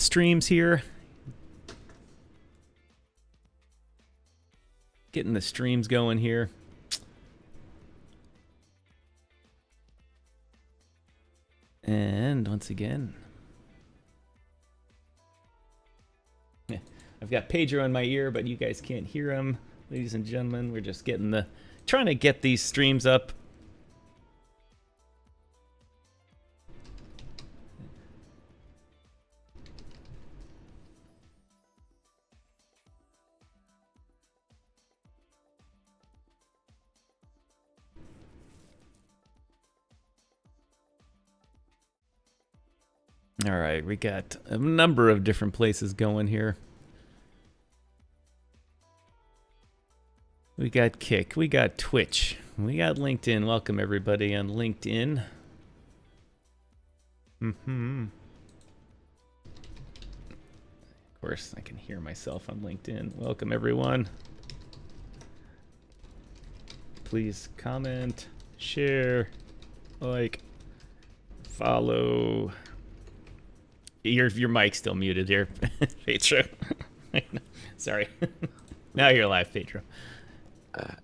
streams here. Getting the streams going here. And once again, I've got Pedro in my ear, but you guys can't hear him. Ladies and gentlemen, we're just trying to get these streams up. All right, we got a number of different places going here. We got Kick, we got Twitch, we got LinkedIn. Welcome everybody on LinkedIn. Of course, I can hear myself on LinkedIn. Welcome everyone. Please comment, share, like, follow. Your mic's still muted here, Pedro. Sorry. Now you're live, Pedro.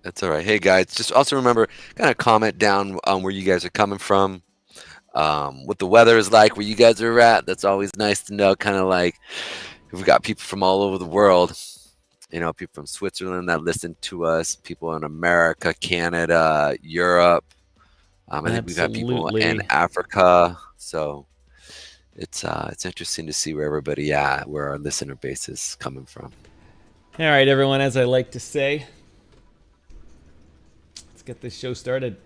That's all right. Hey, guys, just also remember, kind of comment down where you guys are coming from, what the weather is like, where you guys are at. That's always nice to know, kind of like we've got people from all over the world, you know, people from Switzerland that listen to us, people in America, Canada, Europe. I think we've got people in Africa. So it's interesting to see where everybody where our listener base is coming from. All right, everyone, as I like to say, let's get this show started.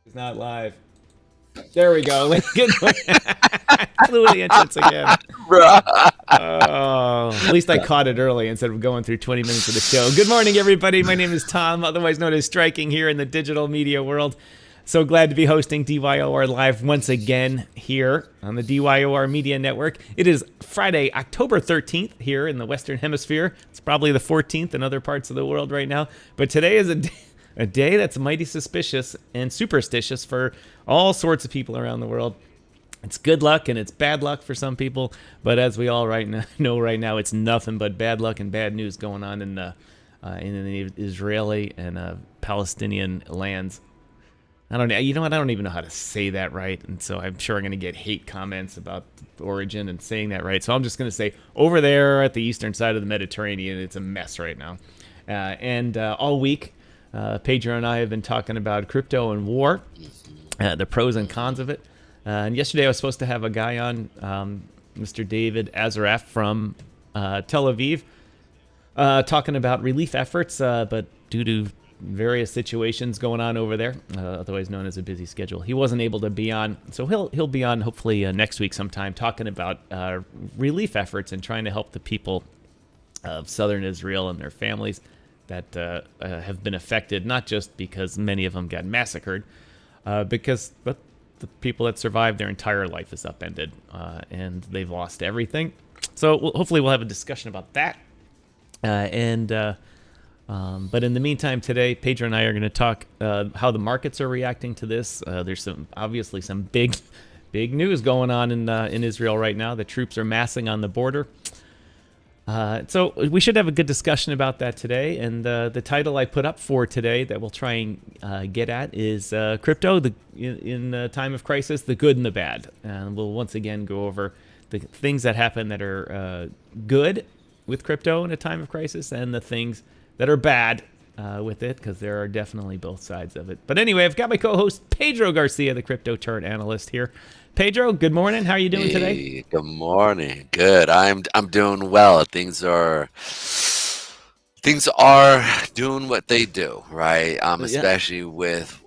It's not live. There we go. Good one. Flew the entrance again. Oh, at least I caught it early instead of going through 20 minutes of the show. Good morning, everybody. My name is Tom, otherwise known as Striking here in the digital media world. So glad to be hosting DYOR Live once again here on the DYOR Media Network. It is Friday, October 13th here in the Western Hemisphere. It's probably the 14th in other parts of the world right now. But today is a day that's mighty suspicious and superstitious for all sorts of people around the world. It's good luck and it's bad luck for some people, but as we all know right now, it's nothing but bad luck and bad news going on in the Israeli and Palestinian lands. I don't even know how to say that right, and so I'm sure I'm going to get hate comments about origin and saying that right. So I'm just going to say over there at the eastern side of the Mediterranean, it's a mess right now. And all week, Pedro and I have been talking about crypto and war, the pros and cons of it. And yesterday I was supposed to have a guy on, Mr. David Azaraf from Tel Aviv, talking about relief efforts, but due to various situations going on over there, otherwise known as a busy schedule, he wasn't able to be on. So he'll be on hopefully next week sometime, talking about relief efforts and trying to help the people of southern Israel and their families that have been affected, not just because many of them got massacred, but the people that survived, their entire life is upended, and they've lost everything. So hopefully we'll have a discussion about that. But in the meantime today, Pedro and I are going to talk how the markets are reacting to this. There's obviously some big news going on in Israel right now. The troops are massing on the border. So we should have a good discussion about that today. And the title I put up for today that we'll try and get at is crypto in a time of crisis, the good and the bad. And we'll once again go over the things that happen that are good with crypto in a time of crisis and the things that are bad with it, because there are definitely both sides of it. But anyway, I've got my co-host Pedro Garcia, the crypto chart analyst here. Pedro, good morning. How are you doing today? Hey, good morning. Good. I'm doing well. Things are doing what they do, right? Yeah. Especially with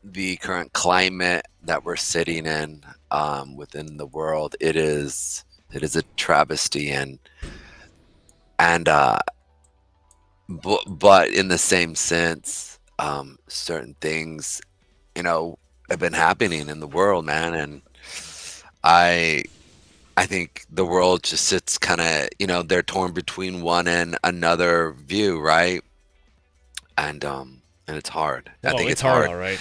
the current climate that we're sitting in within the world. It is a travesty, but in the same sense, certain things, have been happening in the world, man, and I think the world just sits kind of, they're torn between one and another view, right? And it's hard. I think it's hard. All right.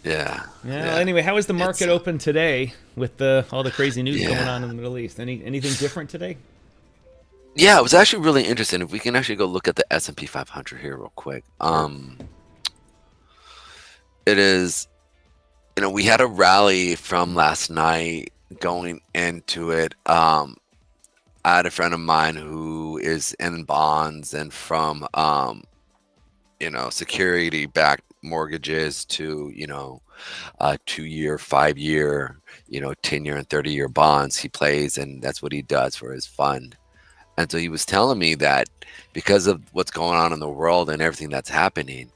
Yeah. Yeah. Anyway, how is the market open today with all the crazy news going on in the Middle East? Anything different today? Yeah, it was actually really interesting. If we can actually go look at the S&P 500 here real quick. It is, we had a rally from last night going into it. I had a friend of mine who is in bonds and from, security-backed mortgages to, 2-year, 5-year, 10-year and 30-year bonds he plays, and that's what he does for his fund. And so he was telling me that because of what's going on in the world and everything that's happening,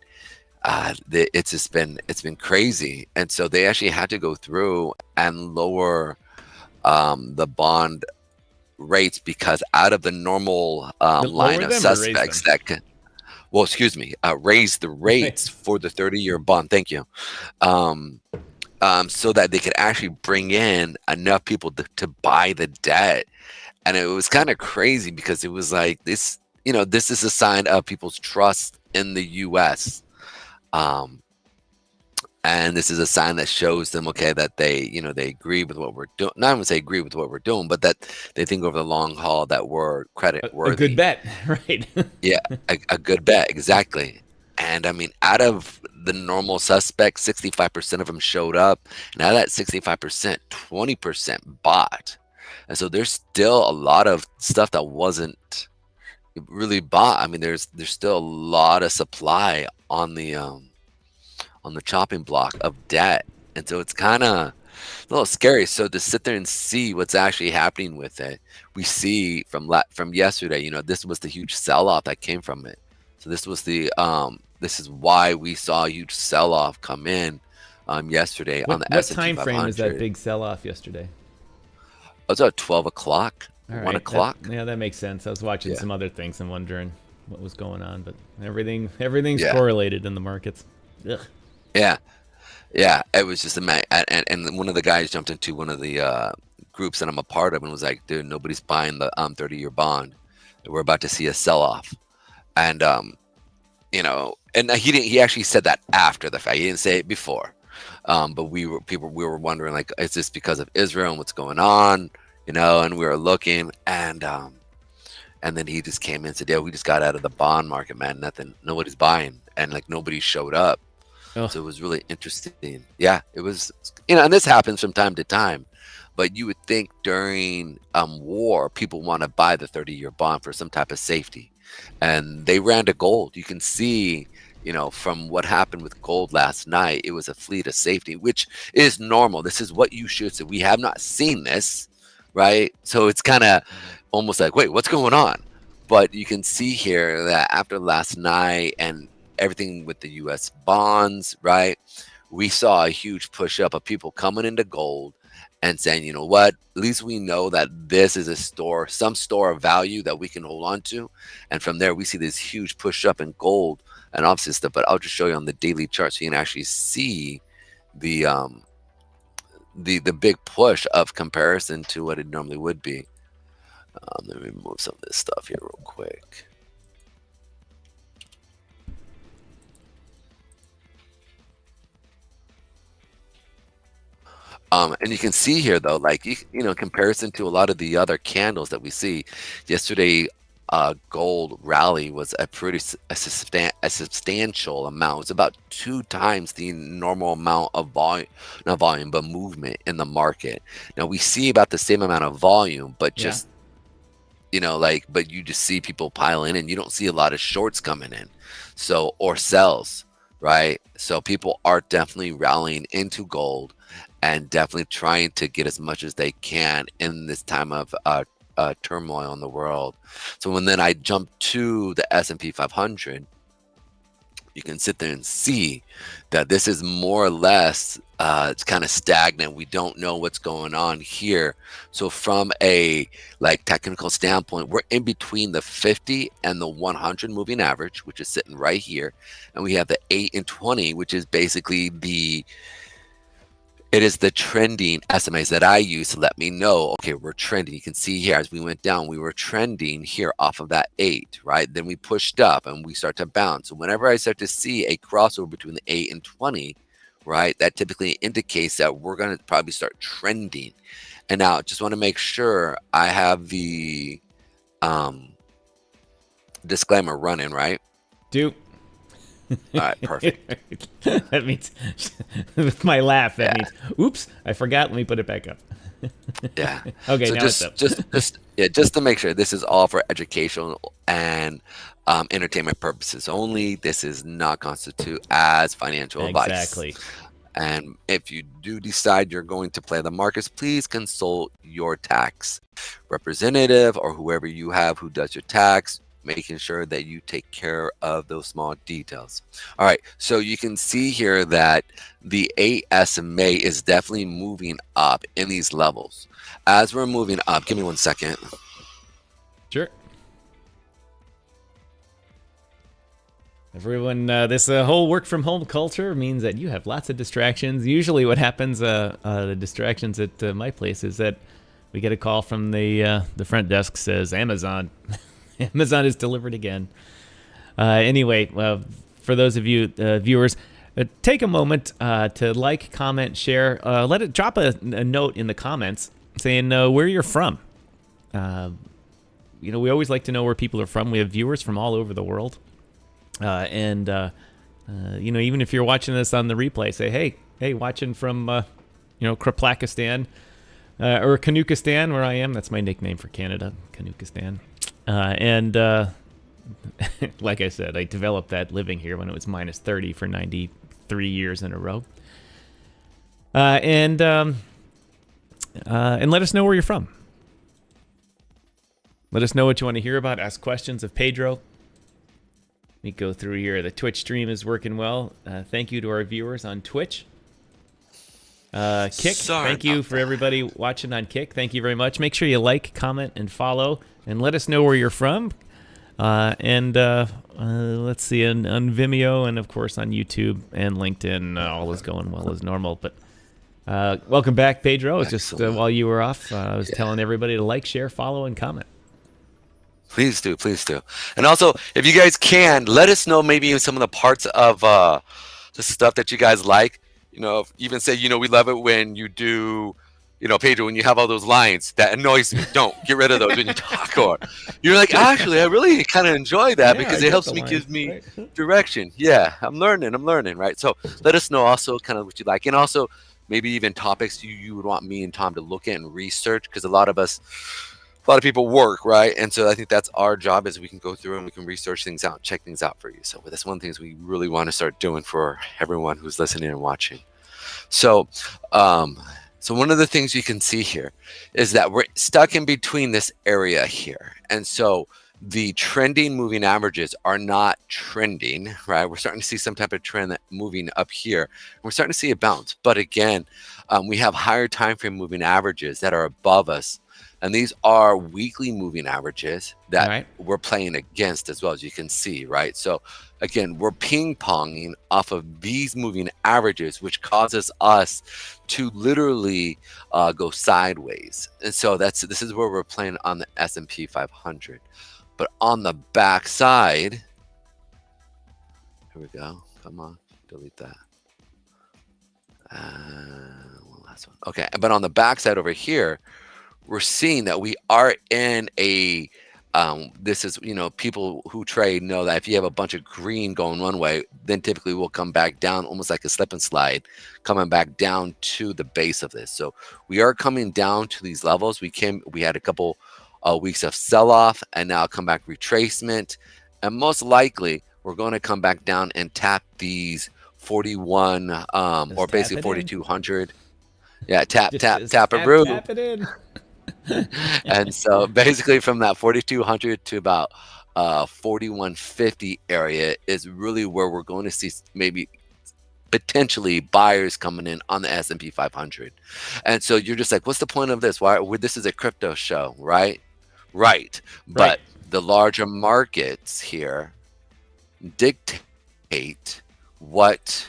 it's been crazy. And so they actually had to go through and lower the bond rates, because out of the normal line of suspects that can, raise the rates for the 30-year bond. Thank you. So that they could actually bring in enough people to buy the debt. And it was kind of crazy, because it was like this, this is a sign of people's trust in the U.S. And this is a sign that shows them, okay, that they agree with what we're doing. Not even say agree with what we're doing, but that they think over the long haul that we're credit worthy. A good bet, right? Yeah, a good bet, exactly. And I mean, out of the normal suspects, 65% of them showed up. And out of that 65%, 20% bought. And so there's still a lot of stuff that wasn't really bought. I mean, there's still a lot of supply on the chopping block of debt. And so it's kind of a little scary. So to sit there and see what's actually happening with it, we see from yesterday, this was the huge sell-off that came from it. So this was this is why we saw a huge sell-off come in yesterday on the S&P 500. What time frame is that big sell-off yesterday? It was at 12 o'clock, 1 o'clock. That makes sense. I was watching some other things and wondering what was going on, but everything's correlated in the markets. Ugh. Yeah, it was just and one of the guys jumped into one of the groups that I'm a part of and was like, dude, nobody's buying the 30-year bond. We're about to see a sell-off. And and he actually said that after the fact. He didn't say it before. But we were wondering, like, is this because of Israel and what's going on? And we were looking, and then he just came in and said, yeah, we just got out of the bond market, man. Nobody's buying, and like nobody showed up. Oh. So it was really interesting. Yeah, it was, and this happens from time to time, but you would think during war, people want to buy the 30-year bond for some type of safety, and they ran to gold. You can see, from what happened with gold last night, it was a fleet of safety, which is normal. This is what you should say. We have not seen this, right? So it's kind of almost like, wait, what's going on? But you can see here that after last night and everything with the U.S. bonds, right, we saw a huge push up of people coming into gold and saying, you know what, at least we know that this is some store of value that we can hold on to. And from there, we see this huge push up in gold and obviously stuff. But I'll just show you on the daily chart so you can actually see the big push of comparison to what it normally would be. Let me move some of this stuff here real quick. And you can see here though, like in comparison to a lot of the other candles that we see yesterday, gold rally was a substantial amount. It's about 2 times the normal amount of volume, not volume, but movement in the market. Now we see about the same amount of volume, but Yeah. just like, but you just see people pile in, and you don't see a lot of shorts coming in, so, or sells, right? So people are definitely rallying into gold and definitely trying to get as much as they can in this time of turmoil in the world. So when then I jump to the S&P 500, you can sit there and see that this is more or less, it's kind of stagnant. We don't know what's going on here. So from a like technical standpoint, we're in between the 50 and the 100 moving average, which is sitting right here, and we have the 8 and 20, which is basically it is the trending SMAs that I use to let me know, okay, we're trending. You can see here as we went down, we were trending here off of that 8, right? Then we pushed up and we start to bounce. So whenever I start to see a crossover between the 8 and 20, right, that typically indicates that we're going to probably start trending. And now just want to make sure I have the disclaimer running, right? Do. All right, perfect. That means, with my laugh, that Yeah. means, oops, I forgot. Let me put it back up. Yeah. Okay, So now it's up. just to make sure, this is all for educational and entertainment purposes only. This is not constitute as financial advice. Exactly. And if you do decide you're going to play the markets, please consult your tax representative or whoever you have who does your tax, making sure that you take care of those small details. All right, so you can see here that the 8 SMA is definitely moving up in these levels. As we're moving up, give me 1 second. Sure. Everyone, this whole work from home culture means that you have lots of distractions. Usually what happens, the distractions at my place is that we get a call from the front desk says Amazon. Amazon is delivered again. Anyway, for those of you viewers, take a moment to like, comment, share. Drop a note in the comments saying where you're from. We always like to know where people are from. We have viewers from all over the world. And even if you're watching this on the replay, say, hey, watching from, Kraplakistan or Kanukistan, where I am. That's my nickname for Canada, Kanukistan. And like I said, I developed that living here when it was minus 30 for 93 years in a row. And let us know where you're from. Let us know what you want to hear about. Ask questions of Pedro. Let me go through here. The Twitch stream is working well. Thank you to our viewers on Twitch. Kick, thank you for everybody watching on Kick. Thank you very much. Make sure you like, comment, and follow, and let us know where you're from. Let's see, on Vimeo and, of course, on YouTube and LinkedIn, all is going well as normal. But welcome back, Pedro. Just while you were off, I was telling everybody to like, share, follow, and comment. Please do, please do. And also, if you guys can, let us know maybe some of the parts of the stuff that you guys like. Even say, we love it when you do, Pedro, when you have all those lines that annoys me. Don't get rid of those when you talk. Or you're like, actually, I really kind of enjoy that because it helps me, gives me direction. Yeah, I'm learning, right? So let us know also kind of what you like, and also maybe even topics you would want me and Tom to look at and research, because a lot of people work, right? And so I think that's our job, is we can go through and we can research things out, check things out for you. So that's one of the things we really want to start doing for everyone who's listening and watching. So one of the things you can see here is that we're stuck in between this area here. And so the trending moving averages are not trending, right? We're starting to see some type of trend that moving up here. We're starting to see a bounce. But again, we have higher time frame moving averages that are above us. And these are weekly moving averages that we're playing against as well, as you can see, right? So again, we're ping-ponging off of these moving averages, which causes us to literally go sideways. And so this is where we're playing on the S&P 500. But on the back side, here we go. Come on, delete that. One last last one. Okay, but on the backside over here, we're seeing that we are in a this is, people who trade know that if you have a bunch of green going one way, then typically we'll come back down almost like a slip and slide, coming back down to the base of this. So we are coming down to these levels. We had a couple weeks of sell-off, and now come back retracement, and most likely we're going to come back down and tap these 41 or basically 4200. Yeah, tap it, Roo. Tap it in. And so basically from that 4200 to about 4150 area is really where we're going to see maybe potentially buyers coming in on the S&P 500. And so you're just like, what's the point of this? Why? This is a crypto show, right? Right. But the larger markets here dictate what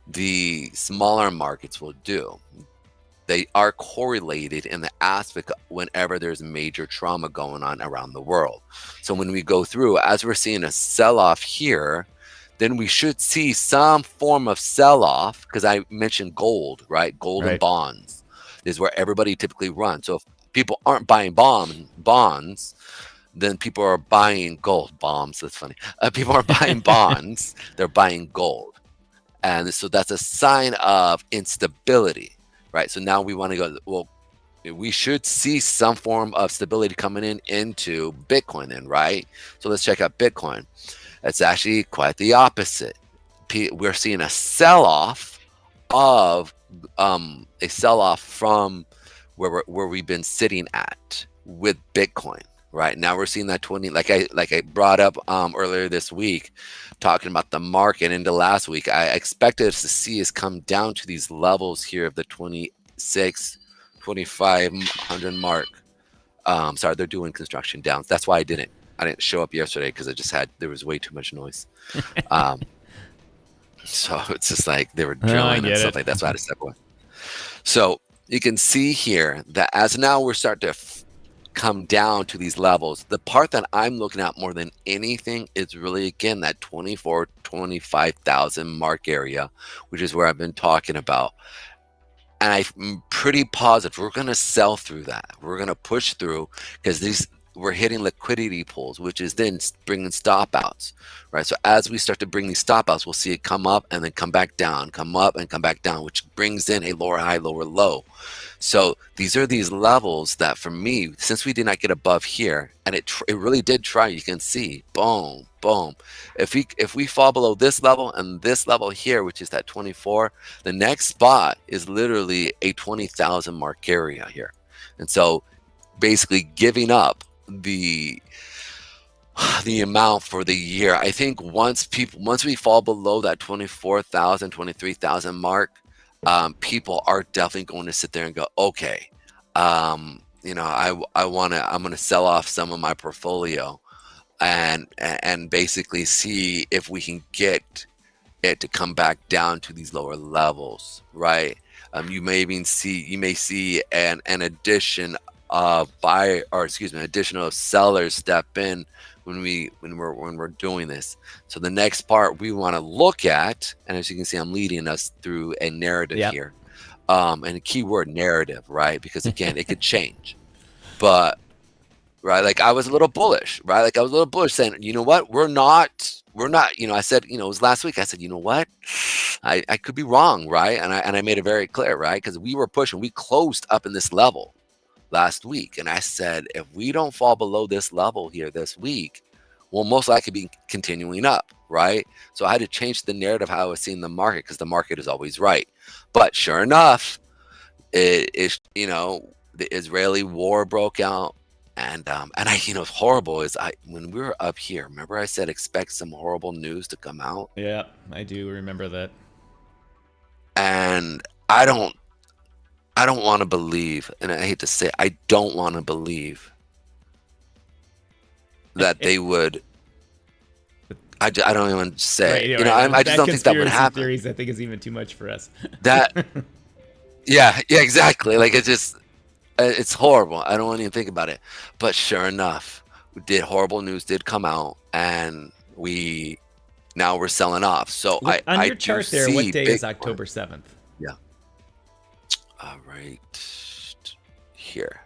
the smaller markets will do. They are correlated in the aspect whenever there's major trauma going on around the world. So when we go through, as we're seeing a sell-off here, then we should see some form of sell-off, because I mentioned gold, right? Gold and bonds is where everybody typically runs. So if people aren't buying bonds, then people are buying gold. Bombs, that's funny. People are buying bonds, they're buying gold. And so that's a sign of instability. Right. So now we want to go, well, we should see some form of stability coming into Bitcoin then, right? So let's check out Bitcoin. It's actually quite the opposite. We're seeing a sell-off from where we've been sitting at with Bitcoin. Right now we're seeing that 20, like I brought up earlier this week, talking about the market into last week. I expected us to see us come down to these levels here of the 2,500 mark. Sorry, they're doing construction down. That's why I didn't show up yesterday, because there was way too much noise. So it's just like they were drilling and stuff like that. So I had to step away. So you can see here that as now we're starting to come down to these levels, the part that I'm looking at more than anything is really, again, that 25,000 mark area, which is where I've been talking about. And I'm pretty positive we're going to sell through that. We're going to push through, because we're hitting liquidity pools, which is then bringing stop outs, right? So as we start to bring these stop outs, we'll see it come up and then come back down, come up and come back down, which brings in a lower high, lower low. So these are these levels that, for me, since we did not get above here, and it really did try, you can see, boom, boom. If we fall below this level and this level here, which is that 24, the next spot is literally a 20,000 mark area here. And so basically giving up the amount for the year. I think once we fall below that 24,000, 23,000 mark, people are definitely going to sit there and go, okay, I'm going to sell off some of my portfolio and basically see if we can get it to come back down to these lower levels, right? You may see an addition of additional sellers step in when we're doing this. So the next part we want to look at, and as you can see, I'm leading us through a narrative here, and a keyword narrative, right? Because again, it could change, but right, like I was a little bullish, right? Like I was a little bullish, saying, you know what, we're not. I said, it was last week. I said, you know what, I could be wrong, right? And I made it very clear, right? Because we were pushing, we closed up in this level last week, and I said, if we don't fall below this level here this week, we'll most likely be continuing up, right? So I had to change the narrative how I was seeing the market, because the market is always right. But sure enough, the Israeli war broke out, and it's horrible. When we were up here, remember I said expect some horrible news to come out? Yeah, I do remember that. And I don't want to believe, and I hate to say, I don't want to believe that they would. I don't even say. I just don't think that would happen. Theories, I think, is even too much for us. Yeah, exactly. Like it's horrible. I don't want to even think about it. But sure enough, horrible news did come out, and now we're selling off. So on your chart there, what day is October 7th? Yeah. right here.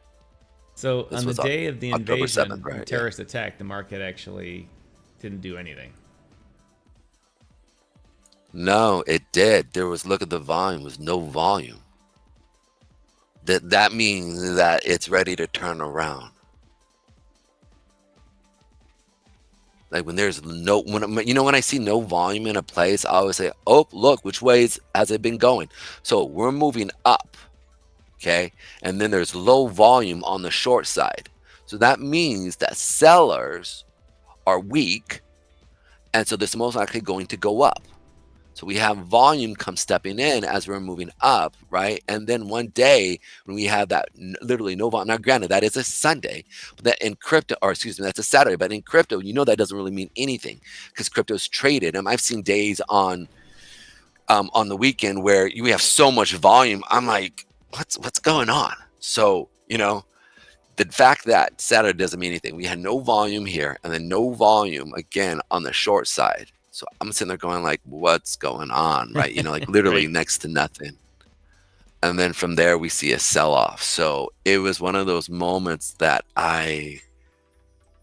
So This on the was day of the October 7th, invasion, the right? Yeah. terrorist attack, the market actually didn't do anything. No, it did. There was, look at the volume, was no volume. That means that it's ready to turn around. Like when there's no, when I see no volume in a place, I always say, oh, look, which ways has it been going? So we're moving up, okay? And then there's low volume on the short side. So that means that sellers are weak, and so this is most likely going to go up. So we have volume come stepping in as we're moving up, right? And then one day when we have that literally no volume. Now, granted, that is a Sunday, but that in crypto, or excuse me, that's a Saturday. But in crypto, that doesn't really mean anything because crypto's traded. I've seen days on the weekend where we have so much volume. I'm like, what's going on? So the fact that Saturday doesn't mean anything. We had no volume here, and then no volume again on the short side. So I'm sitting there going like, what's going on, right? Like literally Right. next to nothing. And then from there, we see a sell-off. So it was one of those moments that right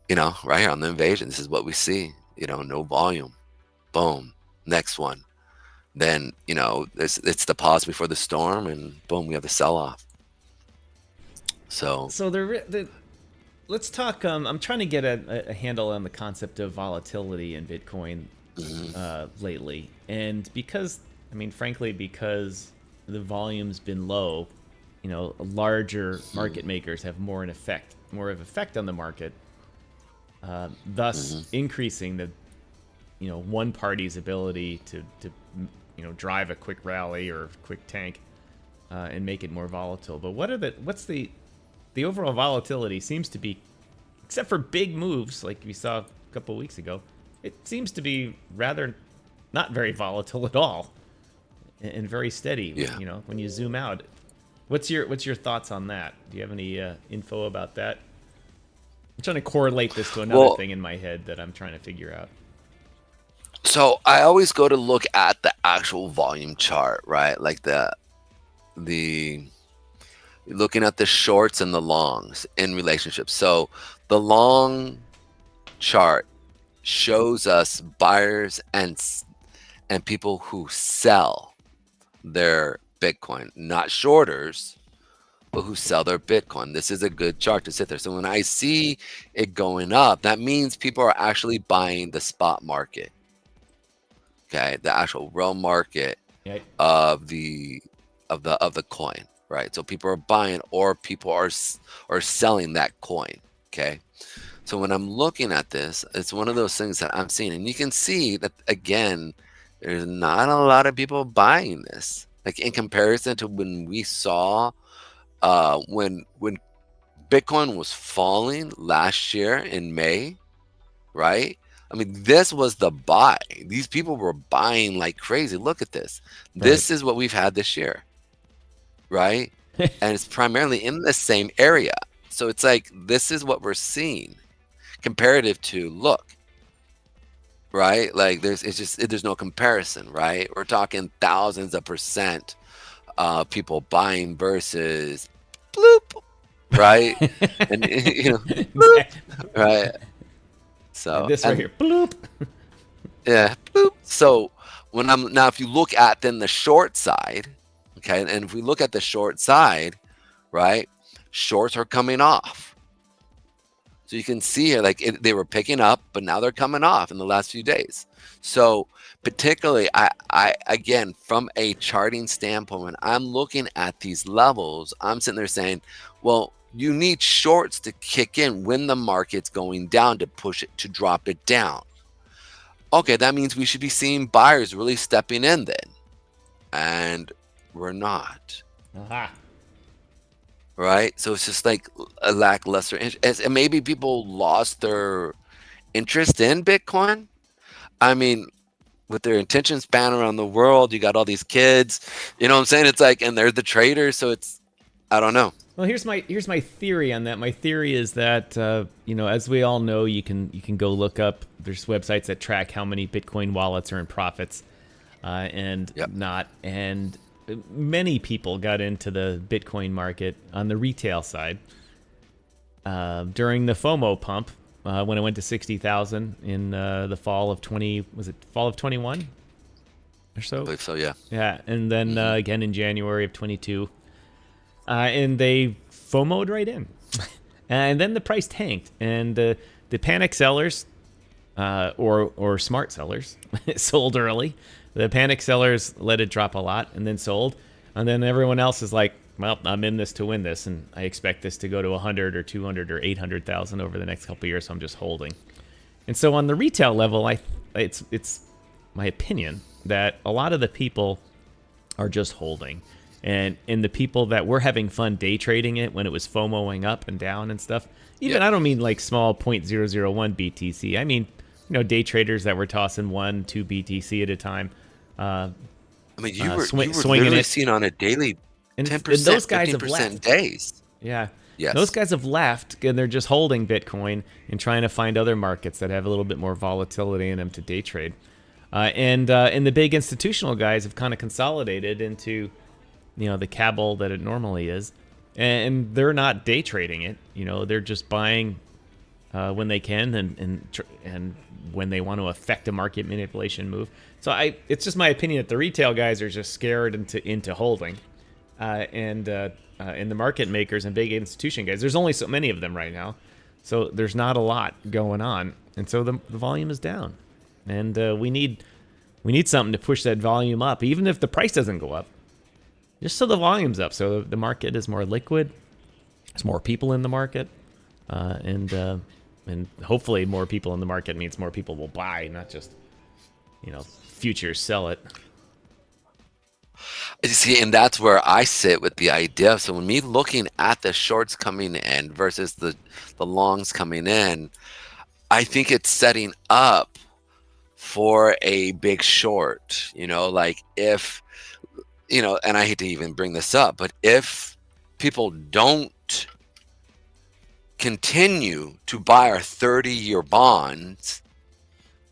here on the invasion, this is what we see, no volume. Boom. Next one. Then, it's the pause before the storm, and boom, we have the sell-off. So let's talk. I'm trying to get a handle on the concept of volatility in Bitcoin lately, and frankly, because the volume's been low, larger market makers have more of effect on the market, thus increasing the one party's ability to drive a quick rally or quick tank and make it more volatile. But what's the overall volatility seems to be, except for big moves like we saw a couple of weeks ago, it seems to be rather not very volatile at all and very steady. Yeah. When you zoom out, what's your thoughts on that? Do you have any info about that? I'm trying to correlate this to another thing in my head that I'm trying to figure out. So I always go to look at the actual volume chart, right? Like the looking at the shorts and the longs in relationship. So the long chart shows us buyers and people who sell their Bitcoin, not shorters, but who sell their Bitcoin. This is a good chart to sit there. So when I see it going up, that means people are actually buying the spot market. Okay, the actual real market of the coin, right? So people are buying or people are selling that coin. Okay, so when I'm looking at this, it's one of those things that I'm seeing, and you can see that again, there's not a lot of people buying this, like in comparison to when we saw when Bitcoin was falling last year in May, right? This was the buy. These people were buying like crazy. Look at this. This is what we've had this year, right? And it's primarily in the same area. So it's like, this is what we're seeing comparative to look, right? Like there's no comparison, right? We're talking thousands of percent people buying versus bloop, right? And bloop, right? So this right here, bloop. Yeah, bloop. So if you look at then the short side, okay, and if we look at the short side, right, shorts are coming off. So you can see here, like they were picking up, but now they're coming off in the last few days. So particularly, I again, from a charting standpoint, when I'm looking at these levels, I'm sitting there saying, well, you need shorts to kick in when the market's going down to push it, to drop it down. Okay, that means we should be seeing buyers really stepping in then. And we're not. Aha. Right? So it's just like a lackluster interest. And maybe people lost their interest in Bitcoin. With their attention span around the world, you got all these kids, you know what I'm saying? It's like, and they're the traders, so it's, I don't know. Well, here's my theory on that. My theory is that as we all know, you can go look up. There's websites that track how many Bitcoin wallets are in profits, and not. And many people got into the Bitcoin market on the retail side during the FOMO pump when it went to 60,000 in the fall of 21 or so? I believe so, yeah. Yeah, and then again in January of 22. And they FOMO'd right in. And then the price tanked. And the panic sellers, or smart sellers, sold early. The panic sellers let it drop a lot and then sold. And then everyone else is like, well, I'm in this to win this, and I expect this to go to 100 or 200 or 800,000 over the next couple of years, so I'm just holding. And so on the retail level, it's my opinion that a lot of the people are just holding. And the people that were having fun day trading it when it was FOMOing up and down and stuff, even I don't mean like small 0.001 BTC. I mean, day traders that were tossing 1-2 BTC at a time. I mean, you were swinging literally it. seeing on a daily 10%, And those guys have 15% left. days. Yeah. Yes. Those guys have left, and they're just holding Bitcoin and trying to find other markets that have a little bit more volatility in them to day trade. And the big institutional guys have kind of consolidated into, the cabal that it normally is. And they're not day trading it. They're just buying when they can and when they want to affect a market manipulation move. So it's just my opinion that the retail guys are just scared into holding. And the market makers and big institution guys, there's only so many of them right now. So there's not a lot going on. And so the volume is down. And we need something to push that volume up, even if the price doesn't go up. Just so the volume's up, so the market is more liquid. There's more people in the market. And hopefully more people in the market means more people will buy, not just, futures sell it. You see, and that's where I sit with the idea. So when me looking at the shorts coming in versus the longs coming in, I think it's setting up for a big short. Like if, and I hate to even bring this up, but if people don't continue to buy our 30-year bonds,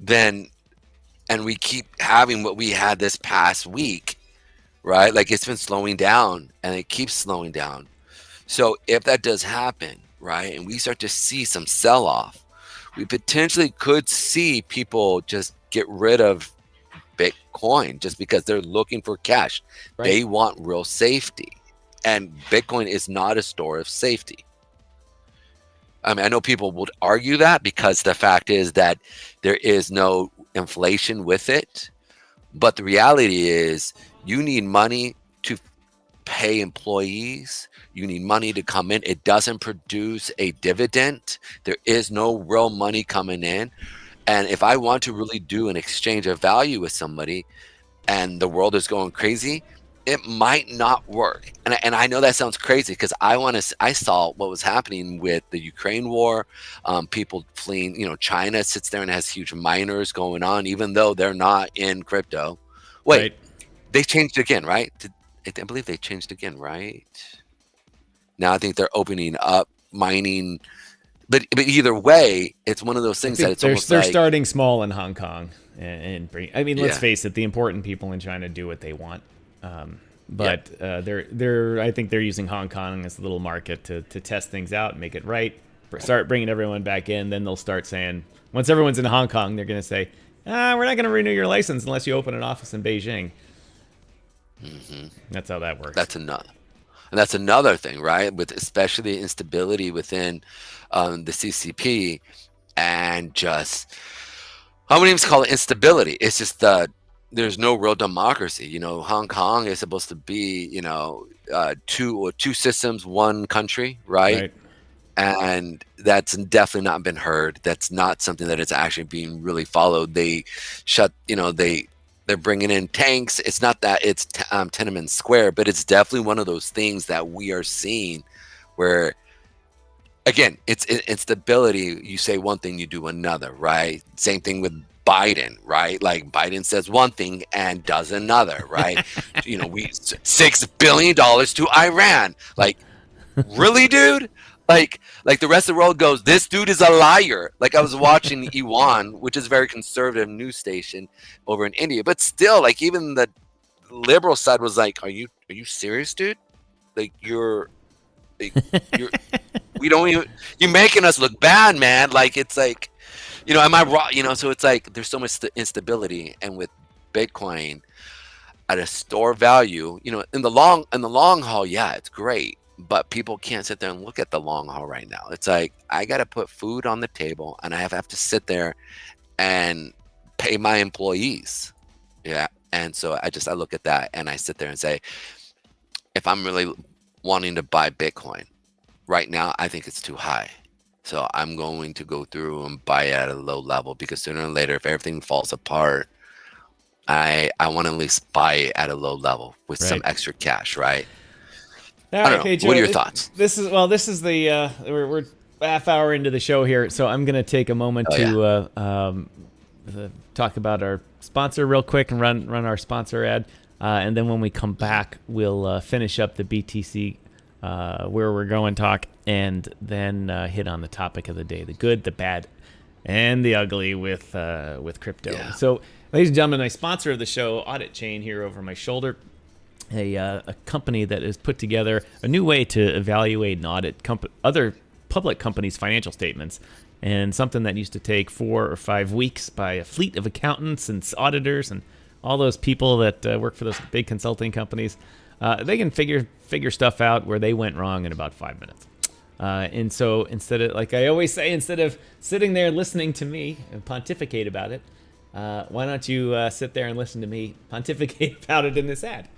and we keep having what we had this past week, right? Like it's been slowing down and it keeps slowing down. So if that does happen, right, and we start to see some sell-off, we potentially could see people just get rid of Bitcoin just because they're looking for cash. Right. They want real safety. And Bitcoin is not a store of safety. I mean, I know people would argue that because the fact is that there is no inflation with it. But the reality is you need money to pay employees. You need money to come in. It doesn't produce a dividend. There is no real money coming in. And if I want to really do an exchange of value with somebody and the world is going crazy, it might not work. And I know that sounds crazy because I saw what was happening with the Ukraine war, people fleeing, China sits there and has huge miners going on, even though they're not in crypto. Wait, right. They changed again, right? I believe they changed again, right? Now I think they're opening up mining. But either way, it's one of those things that they're starting small in Hong Kong and I mean, let's face it, the important people in China do what they want. But I think they're using Hong Kong as a little market to test things out and make it right. Start bringing everyone back in. Then they'll start saying, once everyone's in Hong Kong, they're going to say, we're not going to renew your license unless you open an office in Beijing. Mm-hmm. That's how that works. That's another thing, right? With especially instability within the CCP and just, I wouldn't even call it instability. It's just there's no real democracy. Hong Kong is supposed to be, two systems, one country, right? And that's definitely not been heard. That's not something that is actually being really followed. They shut, they're bringing in tanks. It's not that it's Tiananmen Square, but it's definitely one of those things that we are seeing where, again, it's instability. You say one thing, you do another, right? Same thing with Biden, right? Like Biden says one thing and does another, right? We $6 billion to Iran. Like, really, dude? Like the rest of the world goes, this dude is a liar. Like I was watching Iwan, which is a very conservative news station over in India, but still, like even the liberal side was like, are you serious, dude? Like you're we don't even, you're making us look bad, man. Like it's like, am I wrong? So it's like there's so much instability, and with Bitcoin at a store value, in the long haul, yeah, it's great, but people can't sit there and look at the long haul right now. It's like I got to put food on the table, and I have to sit there and pay my employees. Yeah. And so I look at that and I sit there and say, if I'm really wanting to buy Bitcoin right now, I think it's too high. So I'm going to go through and buy it at a low level, because sooner or later, if everything falls apart, I want to at least buy it at a low level with some extra cash, right? All I right, don't know. Pedro, What are your thoughts? This is the we're half hour into the show here, so I'm gonna take a moment to talk about our sponsor real quick and run our sponsor ad, and then when we come back, we'll finish up the BTC where we're going talk, and then hit on the topic of the day: the good, the bad, and the ugly with crypto. Yeah. So, ladies and gentlemen, my sponsor of the show, Auditchain, here over my shoulder. A company that has put together a new way to evaluate and audit other public companies' financial statements, and something that used to take 4 or 5 weeks by a fleet of accountants and auditors and all those people that work for those big consulting companies. They can figure stuff out where they went wrong in about 5 minutes. And so instead of, like I always say, instead of sitting there listening to me and pontificate about it, why don't you sit there and listen to me pontificate about it in this ad?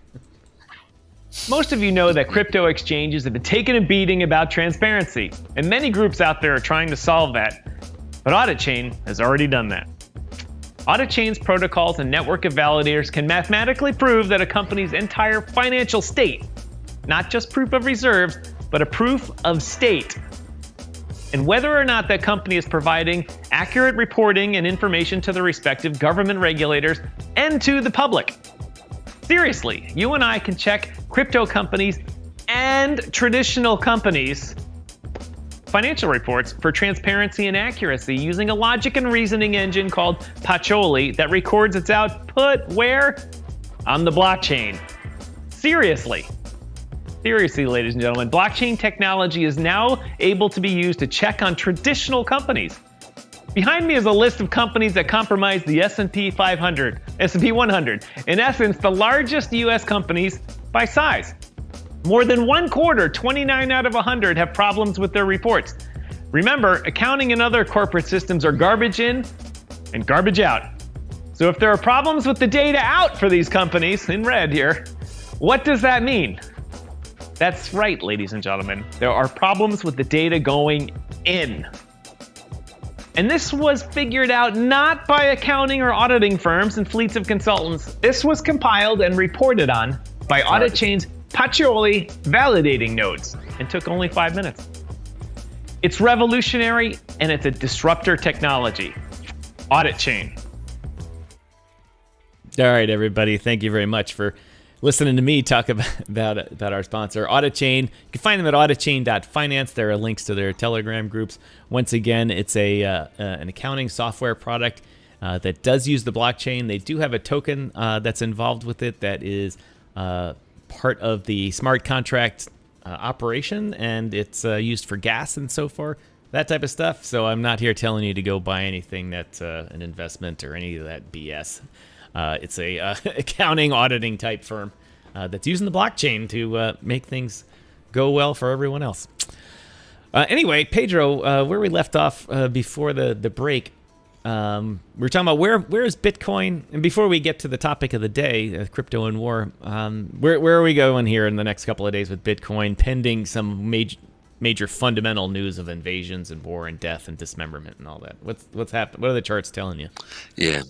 Most of you know that crypto exchanges have been taking a beating about transparency, and many groups out there are trying to solve that. But Auditchain has already done that. Auditchain's protocols and network of validators can mathematically prove that a company's entire financial state, not just proof of reserves, but a proof of state, and whether or not that company is providing accurate reporting and information to the respective government regulators and to the public. Seriously, you and I can check crypto companies and traditional companies' financial reports for transparency and accuracy using a logic and reasoning engine called Pacholi that records its output where? On the blockchain. Seriously, ladies and gentlemen, blockchain technology is now able to be used to check on traditional companies. Behind me is a list of companies that comprise the S&P 500, S&P 100. In essence, the largest U.S. companies by size. More than one quarter, 29 out of 100, have problems with their reports. Remember, accounting and other corporate systems are garbage in and garbage out. So if there are problems with the data out for these companies, in red here, what does that mean? That's right, ladies and gentlemen. There are problems with the data going in. And this was figured out not by accounting or auditing firms and fleets of consultants. This was compiled and reported on by Auditchain's Pacholi validating nodes and took only 5 minutes. It's revolutionary and it's a disruptor technology. Auditchain. All right, everybody. Thank you very much for listening to me talk about our sponsor, Auditchain. You can find them at auditchain.finance. There are links to their Telegram groups. Once again, it's an accounting software product that does use the blockchain. They do have a token that's involved with it that is part of the smart contract operation, and it's used for gas and so forth, that type of stuff. So I'm not here telling you to go buy anything that's an investment or any of that BS. It's a accounting, auditing type firm that's using the blockchain to make things go well for everyone else. Anyway, Pedro, where we left off before the break, we were talking about where is Bitcoin? And before we get to the topic of the day, crypto and war, where are we going here in the next couple of days with Bitcoin, pending some major fundamental news of invasions and war and death and dismemberment and all that? What's happening? What are the charts telling you? Yeah.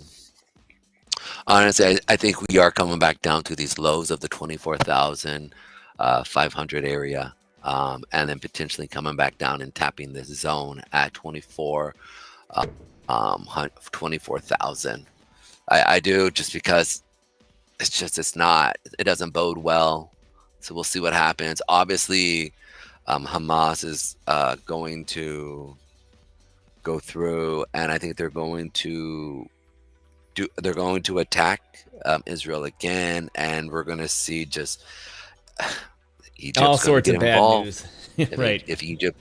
Honestly, I think we are coming back down to these lows of the 24,500 area, and then potentially coming back down and tapping this zone at 24,000. I do, just because it doesn't bode well. So we'll see what happens. Obviously, Hamas is going to go through, and I think they're going to they're going to attack Israel again, and we're going to see just Egypt's all going to sorts get of bad involved. news. I mean, Right. if Egypt,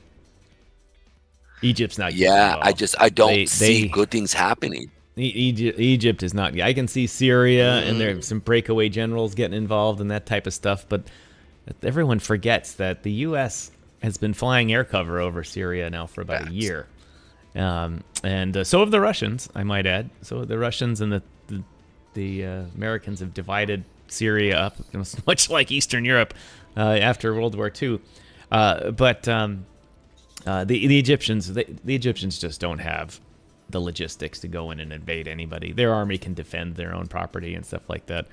Egypt's not getting yeah, involved. I don't see They good things happening. Egypt is not. I can see Syria and Mm. there's some breakaway generals getting involved and that type of stuff, but everyone forgets that the U.S. has been flying air cover over Syria now for about a year, and so have the Russians. I might add. So the Russians and the Americans have divided Syria up, much like Eastern Europe after World War II. But the Egyptians just don't have the logistics to go in and invade anybody. Their army can defend their own property and stuff like that.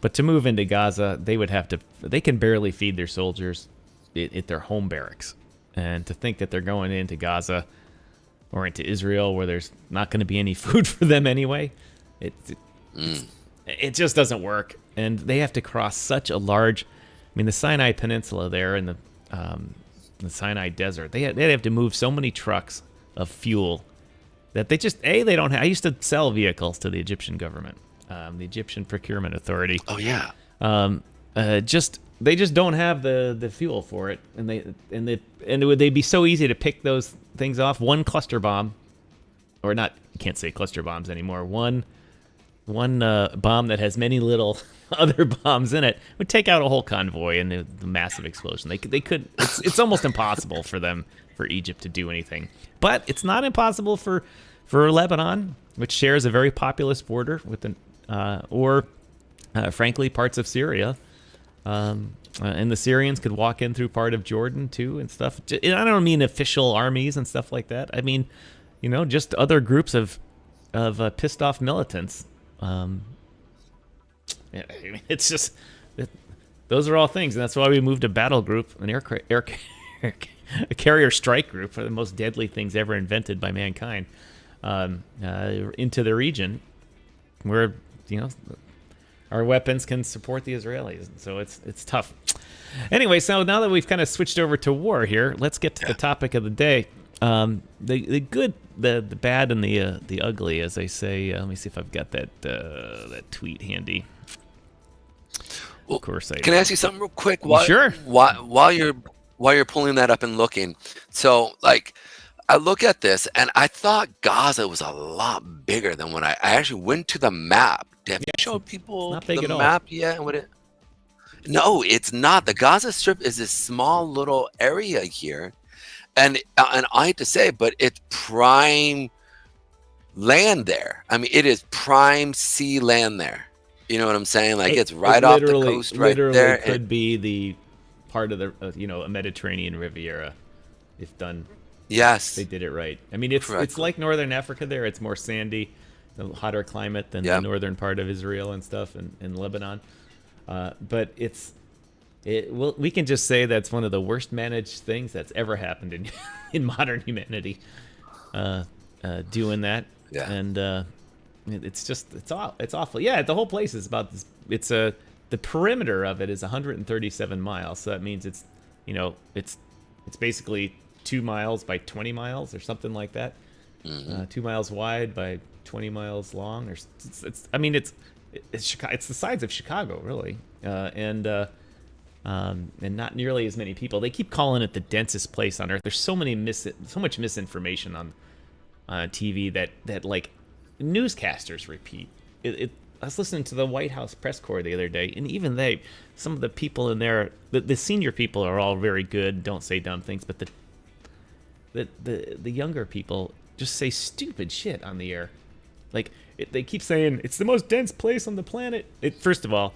But to move into Gaza, they can barely feed their soldiers at their home barracks. And to think that they're going into Gaza or into Israel where there's not going to be any food for them anyway, it just doesn't work. And they have to cross such a large, the Sinai Peninsula there and the Sinai Desert, they have to move so many trucks of fuel that they don't have. I used to sell vehicles to the Egyptian government, the Egyptian Procurement Authority. Oh yeah. They just don't have the fuel for it, and they'd be so easy to pick those things off. One cluster bomb, or not, you can't say cluster bombs anymore. One bomb that has many little other bombs in it would take out a whole convoy in the massive explosion. They could. It's almost impossible for Egypt to do anything. But it's not impossible for Lebanon, which shares a very populous border with frankly, parts of Syria. And the Syrians could walk in through part of Jordan too and stuff. I don't mean official armies and stuff like that. I mean, just other groups of pissed off militants. It's just those are all things, and that's why we moved a battle group, an a carrier strike group for the most deadly things ever invented by mankind, into the region where our weapons can support the Israelis. So it's tough. Anyway, so now that we've kind of switched over to war here, let's get to the topic of the day. The good, the bad, and the ugly, as I say. Let me see if I've got that tweet handy. Well, of course I do. Can I ask you something real quick? Sure. While you're pulling that up and looking, so I look at this and I thought Gaza was a lot bigger than when I actually went to the map. Have you showed people not big the at all. map yet? No, it's not. The Gaza Strip is this small little area here, and I hate to say it, but it's prime land there. I mean, it is prime sea land there. You know what I'm saying? It's right off the coast, right there. It could be the part of the a Mediterranean Riviera, if done. Yes, they did it right. I mean, it's like northern Africa there. It's more sandy, a hotter climate than the northern part of Israel and stuff, and Lebanon. But we can just say that's one of the worst managed things that's ever happened in modern humanity. Doing that, and it's awful. Yeah, the whole place is about this. The perimeter of it is 137 miles, so that means it's basically 2 miles by 20 miles or something like that. 2 miles wide by 20 miles long, or it's the size of Chicago, really, and not nearly as many people. They keep calling it the densest place on earth. There's so much misinformation on TV that newscasters repeat. I was listening to the White House press corps the other day, and even some of the people in there, the senior people are all very good, don't say dumb things, but the younger people just say stupid shit on the air. They keep saying it's the most dense place on the planet. First of all,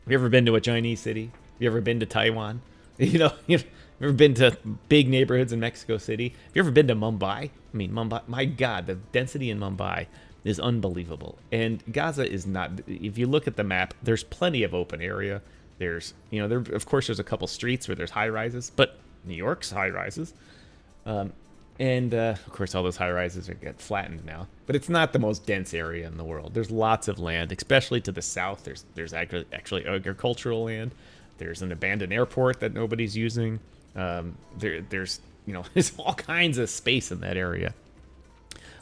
have you ever been to a Chinese city? Have you ever been to Taiwan? You've ever been to big neighborhoods in Mexico City? Have you ever been to Mumbai? I mean, Mumbai, my God, the density in Mumbai is unbelievable. And Gaza is not. If you look at the map, there's plenty of open area. There's, of course, there's a couple streets where there's high rises, but New York's high rises. And of course, all those high rises get flattened now. But it's not the most dense area in the world. There's lots of land, especially to the south. There's actually agricultural land. There's an abandoned airport that nobody's using. There's there's all kinds of space in that area.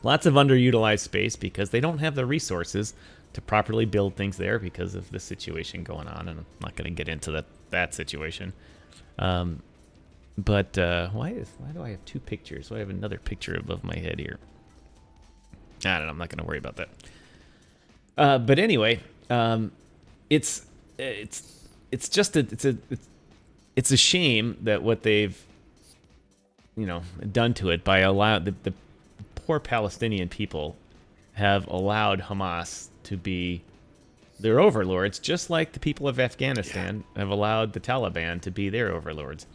lots of underutilized space because they don't have the resources to properly build things there because of the situation going on. And I'm not going to get into that situation. But why do I have two pictures? Why do I have another picture above my head here? I don't know. I'm not going to worry about that. But anyway, it's just it's a shame that what they've done to it by allowing the poor Palestinian people have allowed Hamas to be their overlords, just like the people of Afghanistan have allowed the Taliban to be their overlords.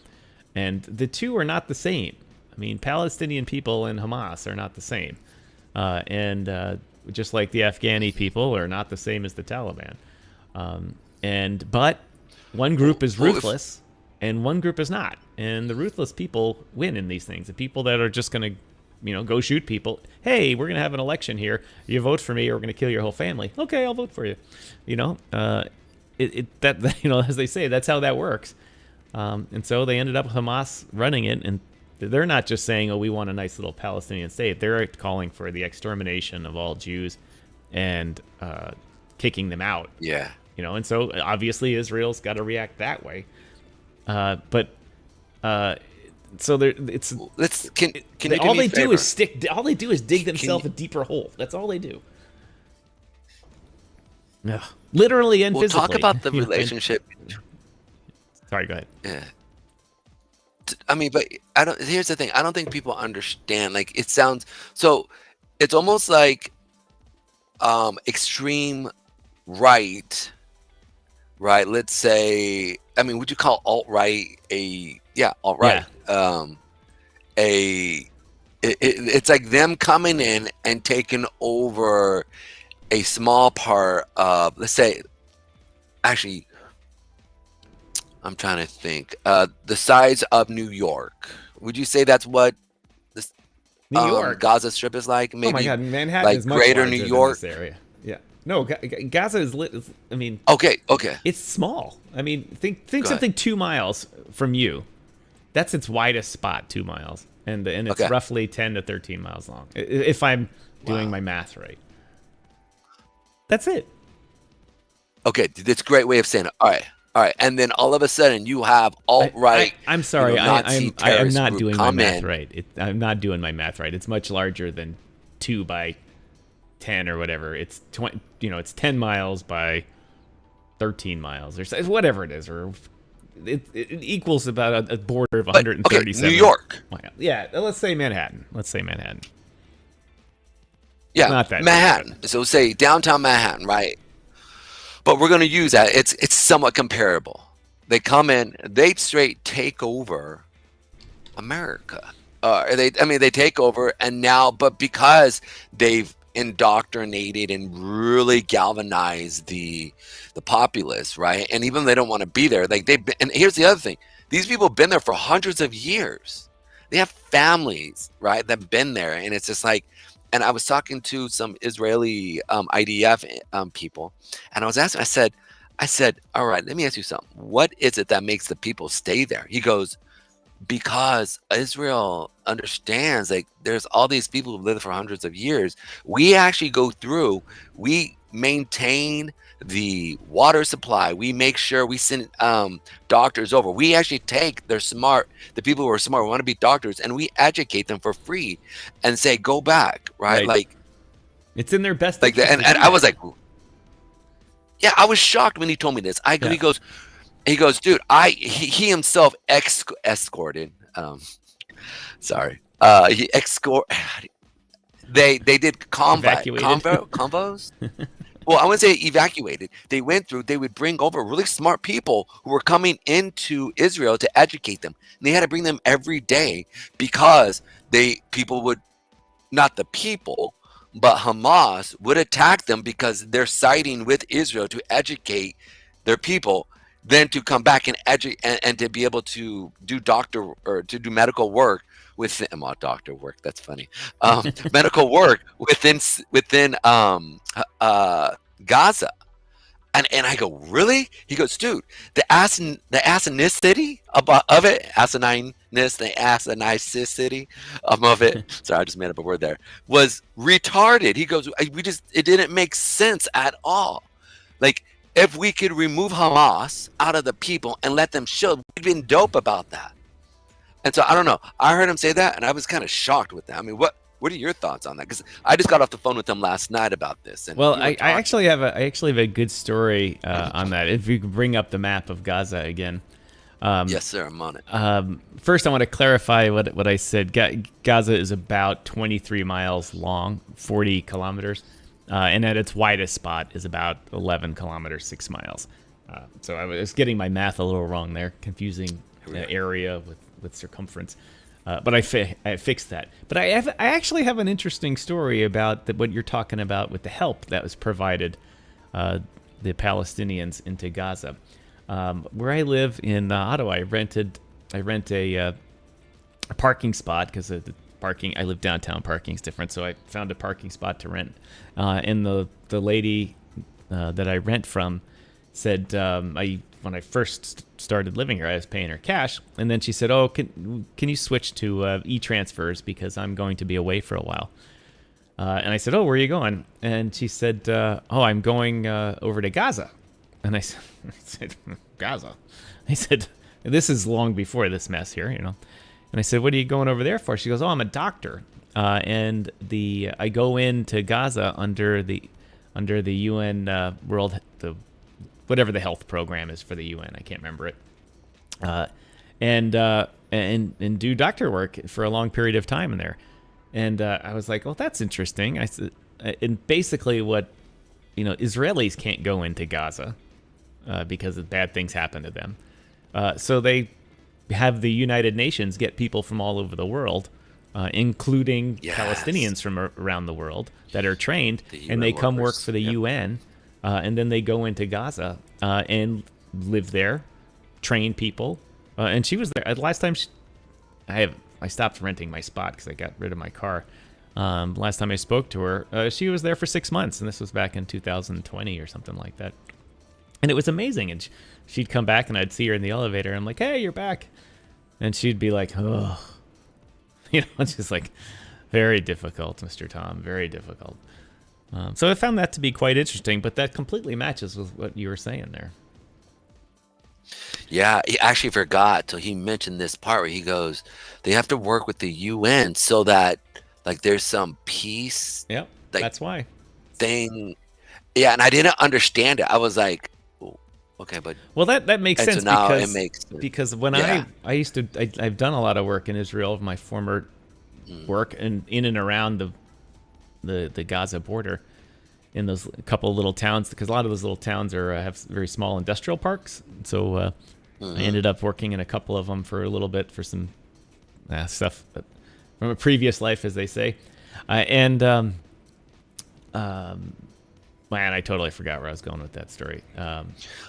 And the two are not the same. I mean, Palestinian people and Hamas are not the same. And just like the Afghani people are not the same as the Taliban. But one group is ruthless and one group is not. And the ruthless people win in these things. The people that are just going to go shoot people. Hey, we're going to have an election here. You vote for me or we're going to kill your whole family. Okay, I'll vote for you. As they say, that's how that works. And so they ended up with Hamas running it, and they're not just saying, oh, we want a nice little Palestinian state. They're calling for the extermination of all Jews and kicking them out. Yeah. And so obviously Israel's got to react that way. So there, it's can you all do me they a do is favor? all they do is dig themselves a deeper hole. That's all they do. Ugh. Literally and We'll physically. talk about the relationship. Sorry, go ahead. Yeah. I mean, but here's the thing. I don't think people understand. Like, it sounds so. It's almost like extreme right. Let's say. I mean, would you call alt-right alt-right? Yeah. It's like them coming in and taking over a small part of, let's say, actually, I'm trying to think, the size of New York. Would you say that's what this New York Gaza Strip is like? Maybe, oh my God, Manhattan like is much greater larger New York than this area. Yeah. No, Gaza is lit. I mean, okay. it's small. I mean, think Go something 2 miles from you. That's its widest spot, 2 miles, and it's Okay. roughly 10 to 13 miles long, if I'm doing my math right. That's it. Okay, that's a great way of saying it. All right, and then all of a sudden you have alt-right. I'm sorry, Nazi I am terrorist not group doing my come math in. right. I'm not doing my math right. It's much larger than 2 by 10 or whatever. It's 20. It's 10 miles by 13 miles or whatever it is, or it equals about a border of 137. Okay, New York. miles. Yeah, let's say Manhattan. Yeah, Not that Manhattan. So say downtown Manhattan, right? But we're going to use that. It's somewhat comparable. They come in, they straight take over America. They take over, and now, but because they've indoctrinated and really galvanized the populace, right? And even they don't want to be there. Like and here's the other thing: these people have been there for hundreds of years. They have families, right? That've been there, and it's just like. And I was talking to some Israeli IDF people, and I was asking. I said, all right, let me ask you something. What is it that makes the people stay there? He goes, because Israel understands, like, there's all these people who've lived for hundreds of years. We actually go through, we maintain the water supply. We make sure we send doctors over. We actually take the people who are smart, who want to be doctors, and we educate them for free and say, go back, right? Like, it's in their best like that. And I was like, yeah, I was shocked when he told me this. He goes, dude, he himself escorted. They did convos. Well, I wouldn't say evacuated. They went through. They would bring over really smart people who were coming into Israel to educate them. And they had to bring them every day because people would, not the people, but Hamas would attack them because they're siding with Israel to educate their people. Then to come back and and to be able to do medical work within doctor work. That's funny. Medical work within Gaza, And I go, really? He goes, dude, the asinicity of it, asinineness, the asinicity of it. Sorry, I just made up a word there. Was retarded. He goes, it didn't make sense at all. Like, if we could remove Hamas out of the people and let them show, we'd been dope about that. And so I don't know. I heard him say that, and I was kind of shocked with that. I mean, what are your thoughts on that? Because I just got off the phone with him last night about this. And well, I actually have a good story on that. If you could bring up the map of Gaza again. Yes, sir. I'm on it. First, I want to clarify what I said. Gaza is about 23 miles long, 40 kilometers, and at its widest spot is about 11 kilometers, 6 miles. So I was getting my math a little wrong there, confusing area with circumference. But I fixed that. But I actually have an interesting story about what you're talking about with the help that was provided the Palestinians into Gaza. Where I live in Ottawa, I rent a parking spot because the parking. I live downtown. Parking's different, so I found a parking spot to rent. And the lady that I rent from said when I first started living here, I was paying her cash, and then she said, "Oh, can you switch to e-transfers because I'm going to be away for a while." And I said, "Oh, where are you going?" And she said, "Oh, I'm going over to Gaza." And I said, "Gaza?" I said, "This is long before this mess here, you know." And I said, "What are you going over there for?" She goes, "Oh, I'm a doctor, and I go into Gaza under the UN whatever the health program is for the UN. I can't remember it. And do doctor work for a long period of time in there." And I was like, "Well, that's interesting." I said, and basically what, Israelis can't go into Gaza because of bad things happen to them. So they have the United Nations get people from all over the world, including Palestinians from around the world that are trained, and they come work for the UN. And then they go into Gaza and live there, train people. And she was there. Last time I stopped renting my spot because I got rid of my car. Last time I spoke to her, she was there for 6 months, and this was back in 2020 or something like that. And it was amazing. And she'd come back, and I'd see her in the elevator. And I'm like, "Hey, you're back." And she'd be like, "Oh." It's just like, very difficult, Mr. Tom, very difficult. So I found that to be quite interesting, but that completely matches with what you were saying there. Yeah, he actually forgot till he mentioned this part where he goes, they have to work with the UN so that there's some peace. Yep, that's why. Thing. Yeah, and I didn't understand it. I was like, oh, okay, but well, that makes sense. So now it makes sense. Because when I've done a lot of work in Israel, my former work, and in and around the Gaza border, in those couple of little towns, because a lot of those little towns have very small industrial parks. So I ended up working in a couple of them for a little bit for some stuff from a previous life, as they say. Man, I totally forgot where I was going with that story.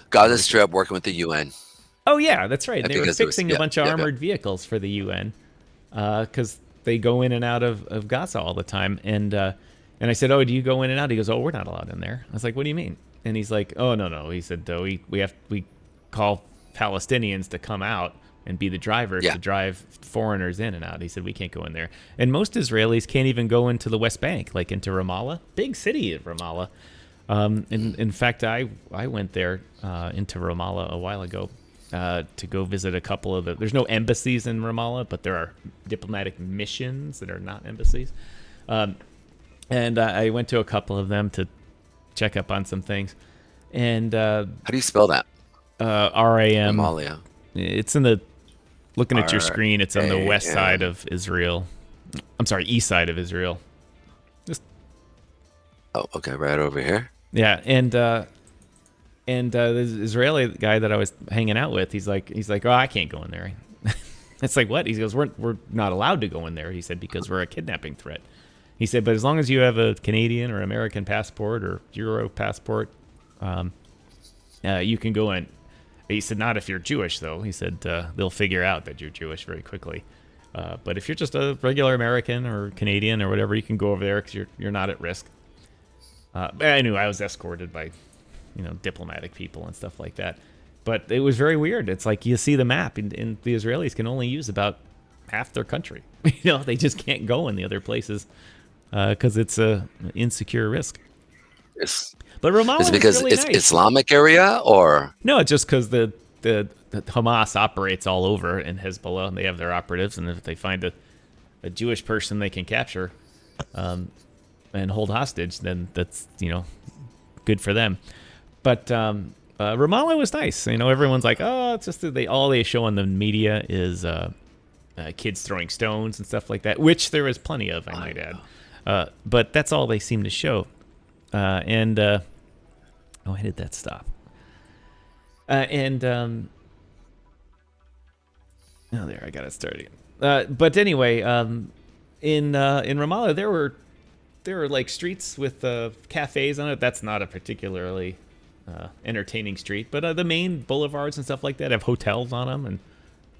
Gaza Strip working with the UN. Oh yeah, that's right. They were fixing a bunch of armored vehicles for the UN because they go in and out of Gaza all the time. And I said, "Oh, do you go in and out?" He goes, "Oh, we're not allowed in there." I was like, "What do you mean?" And he's like, "Oh, no." He said, we call Palestinians to come out and be the drivers to drive foreigners in and out." He said, "We can't go in there." And most Israelis can't even go into the West Bank, like into Ramallah, big city of Ramallah. In fact, I went there into Ramallah a while ago to go visit a couple of there's no embassies in Ramallah, but there are diplomatic missions that are not embassies. And I went to a couple of them to check up on some things. And how do you spell that? RAM. Ramallah. It's looking at your screen, it's on the west side of Israel. I'm sorry, east side of Israel. Oh, okay, right over here. Yeah, and the Israeli guy that I was hanging out with, he's like, "Oh, I can't go in there." It's like, what? He goes, "We're not allowed to go in there." He said, "Because we're a kidnapping threat." He said, "But as long as you have a Canadian or American passport or Euro passport, you can go in." He said, "Not if you're Jewish, though." He said, "They'll figure out that you're Jewish very quickly. But if you're just a regular American or Canadian or whatever, you can go over there because you're not at risk." But I knew I was escorted by, diplomatic people and stuff like that. But it was very weird. It's like you see the map, and the Israelis can only use about half their country. They just can't go in the other places because it's a insecure risk. But Ramallah is it because was really it's nice. Islamic area, or No, it's just because the Hamas operates all over in Hezbollah, and they have their operatives, and if they find a Jewish person they can capture and hold hostage, then that's good for them. But Ramallah was nice. Everyone's like, oh, it's just all they show on the media is kids throwing stones and stuff like that, which there is plenty of, I might add. But that's all they seem to show. Why did that stop? Oh, there, I got it started. But anyway, in Ramallah, there were like streets with cafes on it. That's not a particularly entertaining street, but the main boulevards and stuff like that have hotels on them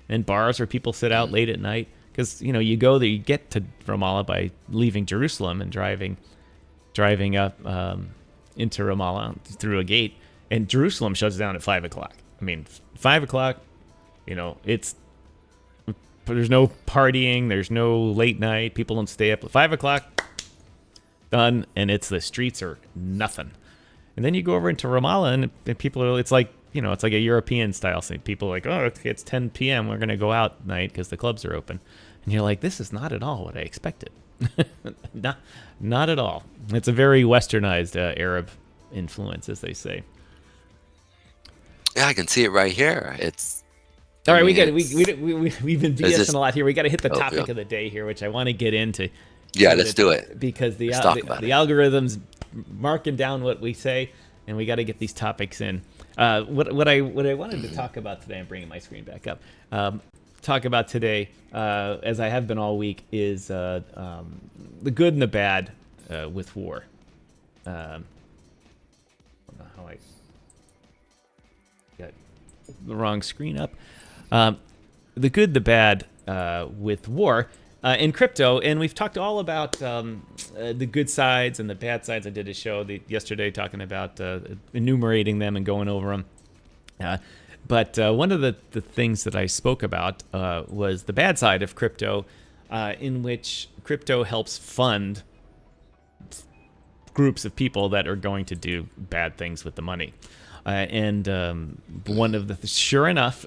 and bars where people sit out late at night. Because you go there, you get to Ramallah by leaving Jerusalem and driving up into Ramallah through a gate, and Jerusalem shuts down at 5 o'clock. I mean, 5 o'clock, there's no partying, there's no late night, people don't stay up. 5 o'clock, done, and the streets are nothing. And then you go over into Ramallah, and people are, it's like a European style thing. People are like, oh, it's 10 p.m., we're going to go out at night because the clubs are open. And you're like, this is not at all what I expected. Not at all. It's a very westernized Arab influence, as they say. yeah, I can see it right here. It's All right, I we've mean, been BSing a lot here. We got to hit the Oh, topic yeah. of the day here, which I want to get into. Yeah, let's do it. Because the Let's talk about it. algorithm's marking down what we say, and we got to get these topics in. What I wanted to talk about today, I'm bringing my screen back up. Talk about today, as I have been all week, is the good and the bad with war. I don't know how I got the wrong screen up. The good, the bad with war in crypto, and we've talked all about the good sides and the bad sides. I did a show yesterday talking about enumerating them and going over them. But one of the things that I spoke about was the bad side of crypto, in which crypto helps fund groups of people that are going to do bad things with the money. And one of the, sure enough,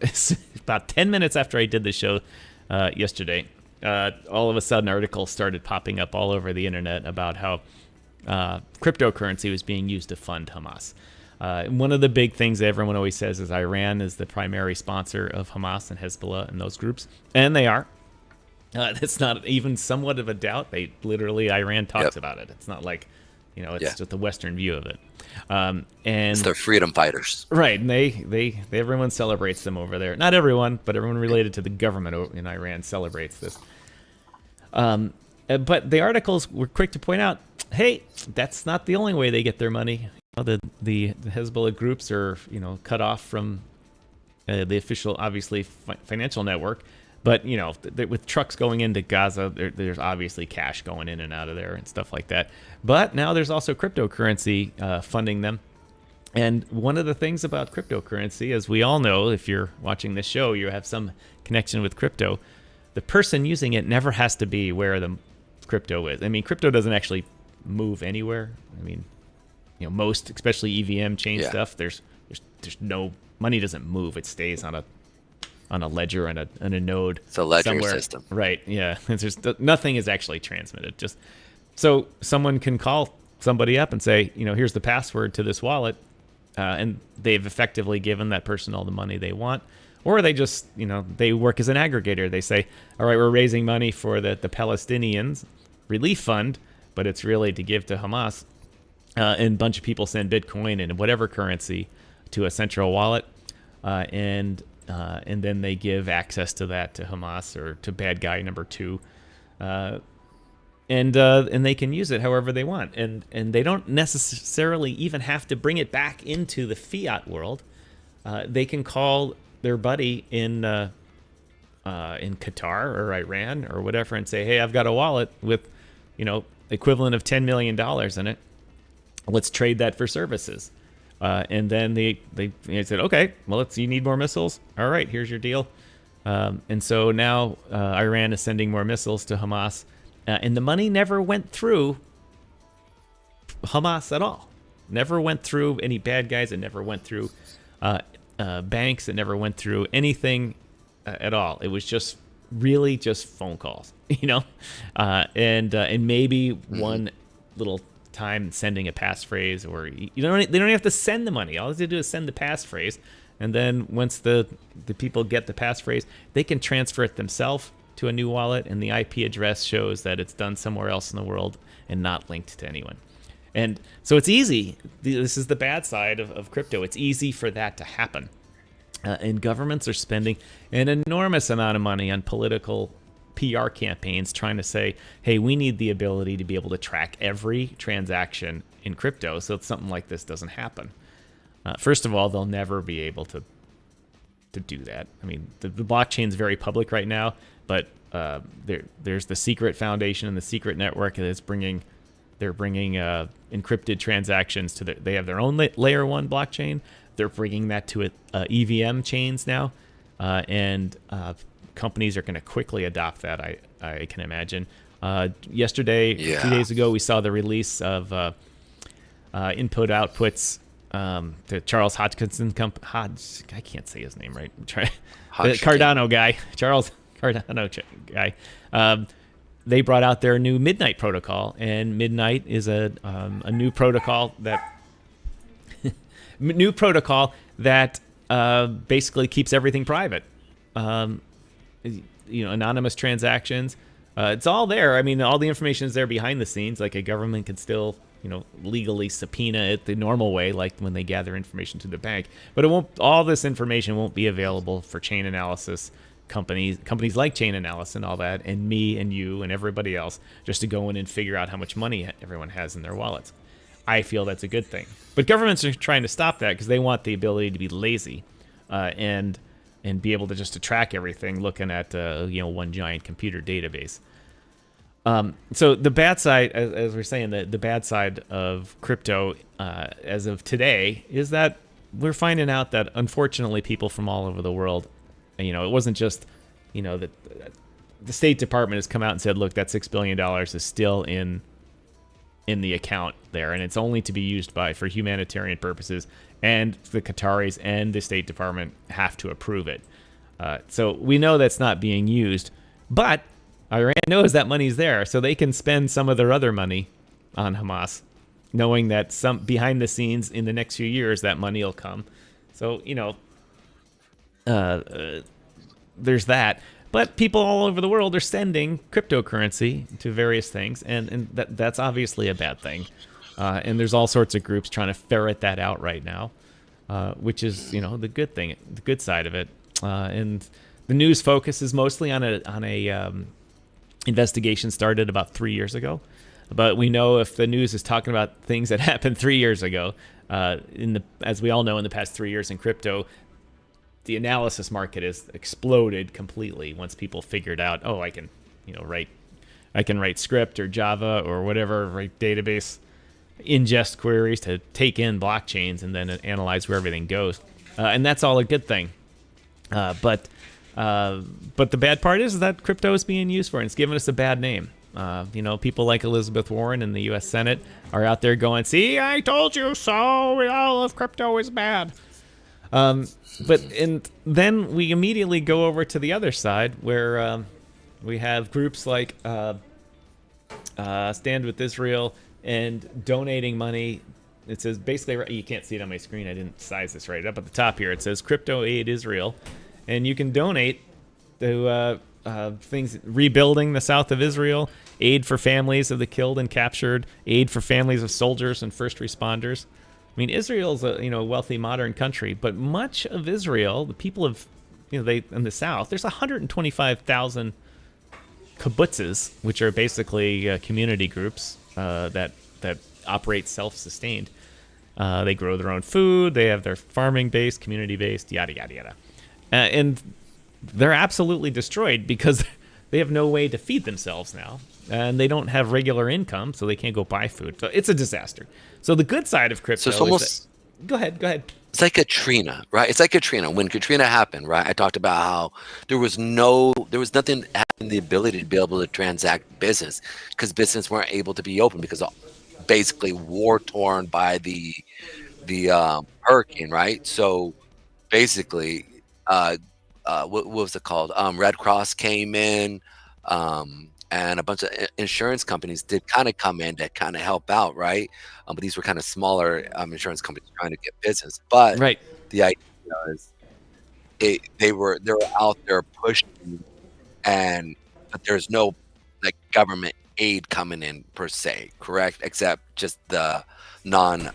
about 10 minutes after I did the show yesterday, all of a sudden articles started popping up all over the internet about how cryptocurrency was being used to fund Hamas. One of the big things that everyone always says is Iran is the primary sponsor of Hamas and Hezbollah and those groups. And they are. That's not even somewhat of a doubt. Iran talks about it. It's not like, it's just the Western view of it. And It's their freedom fighters. right, and everyone celebrates them over there. Not everyone, but everyone related to the government in Iran celebrates this. But the articles were quick to point out, hey, that's not the only way they get their money. The Hezbollah groups are cut off from the official, obviously, financial network. But with trucks going into Gaza, there's obviously cash going in and out of there and stuff like that. But now there's also cryptocurrency funding them. And one of the things about cryptocurrency, as we all know, if you're watching this show, you have some connection with crypto. The person using it never has to be where the crypto is. I mean, crypto doesn't actually move anywhere. I mean, most, especially EVM chain stuff, there's no money doesn't move. It stays on a ledger and a node. It's a ledger somewhere. System. Right, yeah. Nothing is actually transmitted. Just so someone can call somebody up and say, here's the password to this wallet, and they've effectively given that person all the money they want. Or they just, they work as an aggregator. They say, all right, we're raising money for the Palestinians relief fund, but it's really to give to Hamas. And a bunch of people send Bitcoin and whatever currency to a central wallet, and then they give access to that to Hamas or to bad guy number 2, and they can use it however they want, and they don't necessarily even have to bring it back into the fiat world. They can call their buddy in Qatar or Iran or whatever and say, hey, I've got a wallet with equivalent of $10 million in it. Let's trade that for services. And then they said, okay, well, you need more missiles. All right, here's your deal. And so now Iran is sending more missiles to Hamas. And the money never went through Hamas at all. Never went through any bad guys. It never went through banks. It never went through anything at all. It was just really just phone calls, and maybe one little time sending a passphrase, or they don't have to send the money. All they do is send the passphrase, and then once the people get the passphrase, they can transfer it themselves to a new wallet, and the IP address shows that it's done somewhere else in the world and not linked to anyone. And so it's easy. This is the bad side of crypto. It's easy for that to happen. And governments are spending an enormous amount of money on political PR campaigns trying to say, hey, we need the ability to be able to track every transaction in crypto so that something like this doesn't happen. First of all, they'll never be able to do that. I mean, the blockchain is very public right now, but there's the secret foundation and the secret network that's they're bringing encrypted transactions to they have their own layer 1 blockchain. They're bringing that to EVM chains now, and companies are going to quickly adopt that, I can imagine. Yesterday, 2 days ago, we saw the release of input outputs to Charles Hodgkinson I can't say his name right. The Cardano guy, Charles Cardano guy. They brought out their new Midnight protocol, and Midnight is a new protocol that basically keeps everything private. Anonymous transactions. It's all there. I mean, all the information is there behind the scenes. Like a government can still, legally subpoena it the normal way, like when they gather information to the bank. But it won't. All this information won't be available for chain analysis companies like Chain Analysis and all that, and me and you and everybody else, just to go in and figure out how much money everyone has in their wallets. I feel that's a good thing. But governments are trying to stop that because they want the ability to be lazy and be able to just to track everything looking at one giant computer database. So the bad side, as we're saying, the bad side of crypto as of today is that we're finding out that unfortunately people from all over the world, it wasn't just, that the State Department has come out and said, look, that $6 billion is still in the account there, and it's only to be used for humanitarian purposes, and the Qataris and the State Department have to approve it. So we know that's not being used, but Iran knows that money's there, so they can spend some of their other money on Hamas, knowing that some behind the scenes in the next few years that money will come. So, there's that. But people all over the world are sending cryptocurrency to various things, and that's obviously a bad thing. And there's all sorts of groups trying to ferret that out right now, which is, the good thing, the good side of it. And the news focus is mostly on a investigation started about 3 years ago. But we know if the news is talking about things that happened 3 years ago, as we all know, in the past 3 years in crypto, the analysis market has exploded completely once people figured out, I can, write script or Java or whatever, write database ingest queries to take in blockchains and then analyze where everything goes, and that's all a good thing. But the bad part is that crypto is being used for, and it's given us a bad name. People like Elizabeth Warren in the U.S. Senate are out there going, "See, I told you so. All of crypto is bad." And then we immediately go over to the other side where we have groups like Stand With Israel and donating money. It says basically, you can't see it on my screen. I didn't size this right up at the top here. It says Crypto Aid Israel, and you can donate to things rebuilding the south of Israel, aid for families of the killed and captured, aid for families of soldiers and first responders. I mean, Israel's a wealthy modern country, but much of Israel, the people of they in the south, there's 125,000 kibbutzes, which are basically community groups that operate self-sustained. They grow their own food, they have their farming-based, community-based, yada yada yada, and they're absolutely destroyed because they have no way to feed themselves now, and they don't have regular income, so they can't go buy food. So it's a disaster. So the good side of crypto Go ahead. It's like Katrina, right? It's like Katrina. When Katrina happened, right? I talked about how there was nothing having the ability to be able to transact business because business weren't able to be open because basically war torn by the hurricane, right? So basically, what was it called? Red Cross came in, and a bunch of insurance companies did kind of come in to kind of help out, right? But these were kind of smaller insurance companies trying to get business. But Right. the idea is, they were out there pushing, and but there's no like government aid coming in per se, correct? Except just the non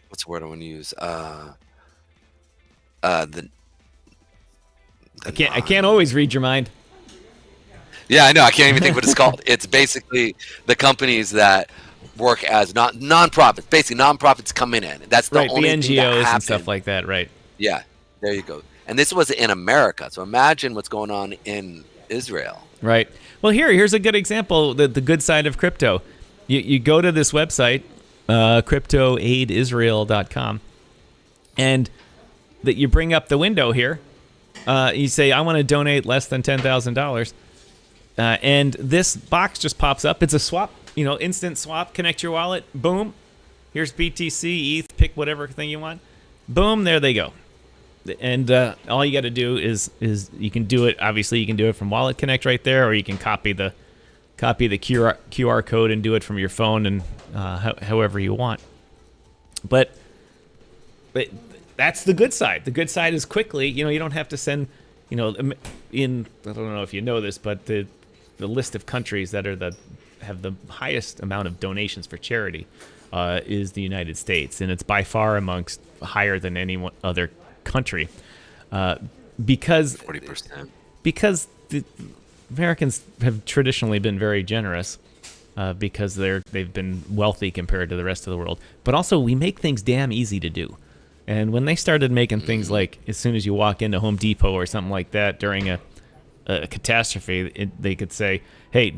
what's the word I want to use? The I can't always read your mind. Yeah, I know. I can't even think what it's called. It's basically the companies that work as non-profits. Basically, non-profits coming in. That's the Right, the only thing that NGOs and happened. stuff like that, right? Yeah, there you go. And this was in America. So imagine what's going on in Israel. Right. Well, here's a good example, the good side of crypto. You go to this website, cryptoaidisrael.com, and that you bring up the window here. You say, I want to donate less than $10,000. And this box just pops up. It's a swap, instant swap. Connect your wallet. Boom. Here's BTC, ETH, pick whatever thing you want. Boom, there they go. And all you got to do is you can do it. Obviously, you can do it from Wallet Connect right there, or you can copy the QR code and do it from your phone and however you want. But that's the good side. The good side is quickly. You don't have to send. I don't know if you know this, but the list of countries that have the highest amount of donations for charity is the United States, and it's by far amongst higher than any other country, because 40%. Because the Americans have traditionally been very generous, because they've been wealthy compared to the rest of the world. But also, we make things damn easy to do. And when they started making things like as soon as you walk into Home Depot or something like that during a catastrophe, they could say, hey,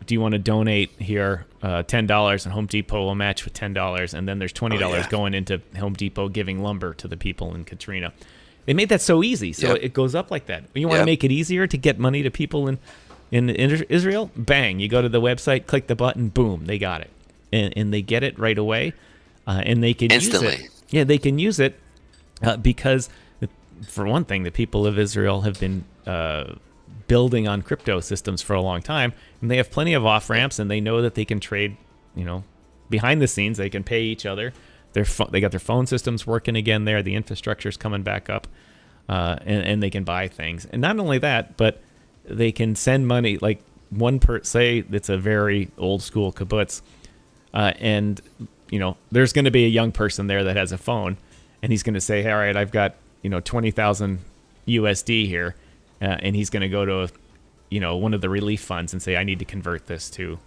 do you want to donate here $10, and Home Depot will match with $10, and then there's $20 going into Home Depot giving lumber to the people in Katrina. They made that so easy, so it goes up like that. You want to make it easier to get money to people in Israel? Bang, you go to the website, click the button, boom, they got it. And they get it right away, and they can instantly use it. Yeah, they can use it because, for one thing, the people of Israel have been building on crypto systems for a long time, and they have plenty of off-ramps, and they know that they can trade, behind the scenes. They can pay each other. They got their phone systems working again there. The infrastructure's coming back up, and they can buy things. And not only that, but they can send money, like say it's a very old-school kibbutz, and there's going to be a young person there that has a phone, and he's going to say, hey, all right, I've got, 20,000 USD here, and he's going to go to, one of the relief funds and say, I need to convert this to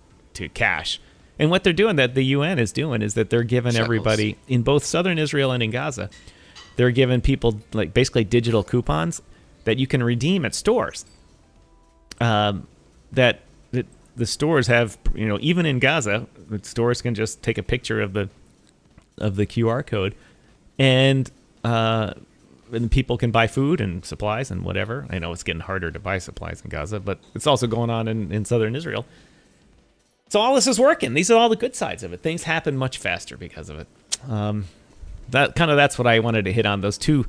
cash. And what they're doing, that the UN is doing, is that they're giving everybody in both southern Israel and in Gaza, they're giving people like basically digital coupons that you can redeem at stores. That the stores have, even in Gaza, the stores can just take a picture of the QR code, and people can buy food and supplies and whatever. I know it's getting harder to buy supplies in Gaza, but it's also going on in southern Israel. So all this is working. These are all the good sides of it. Things happen much faster because of it. That's what I wanted to hit on. Those two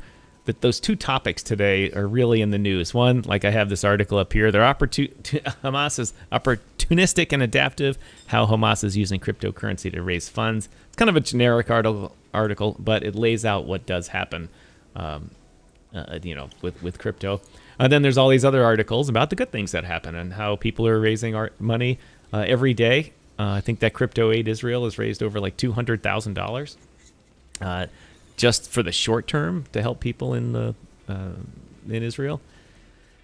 topics today are really in the news. One, like I have this article up here, Hamas is opportunistic and adaptive, how Hamas is using cryptocurrency to raise funds. It's kind of a generic article, but it lays out what does happen, with crypto. And then there's all these other articles about the good things that happen and how people are raising money every day. I think that Crypto Aid Israel has raised over like $200,000. Just for the short term to help people in Israel.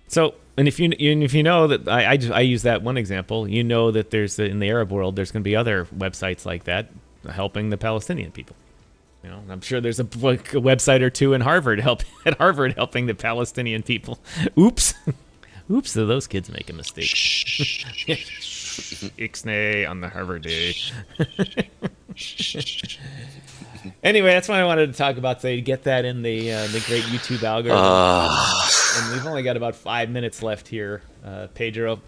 So, and if you know that I use that one example, that there's in the Arab world there's going to be other websites like that helping the Palestinian people. I'm sure there's a website or two in Harvard helping the Palestinian people. Oops, did those kids make a mistake? Ixnay on the Harvard day. Anyway, that's what I wanted to talk about today, to get that in the great YouTube algorithm. And we've only got about 5 minutes left here. Pedro,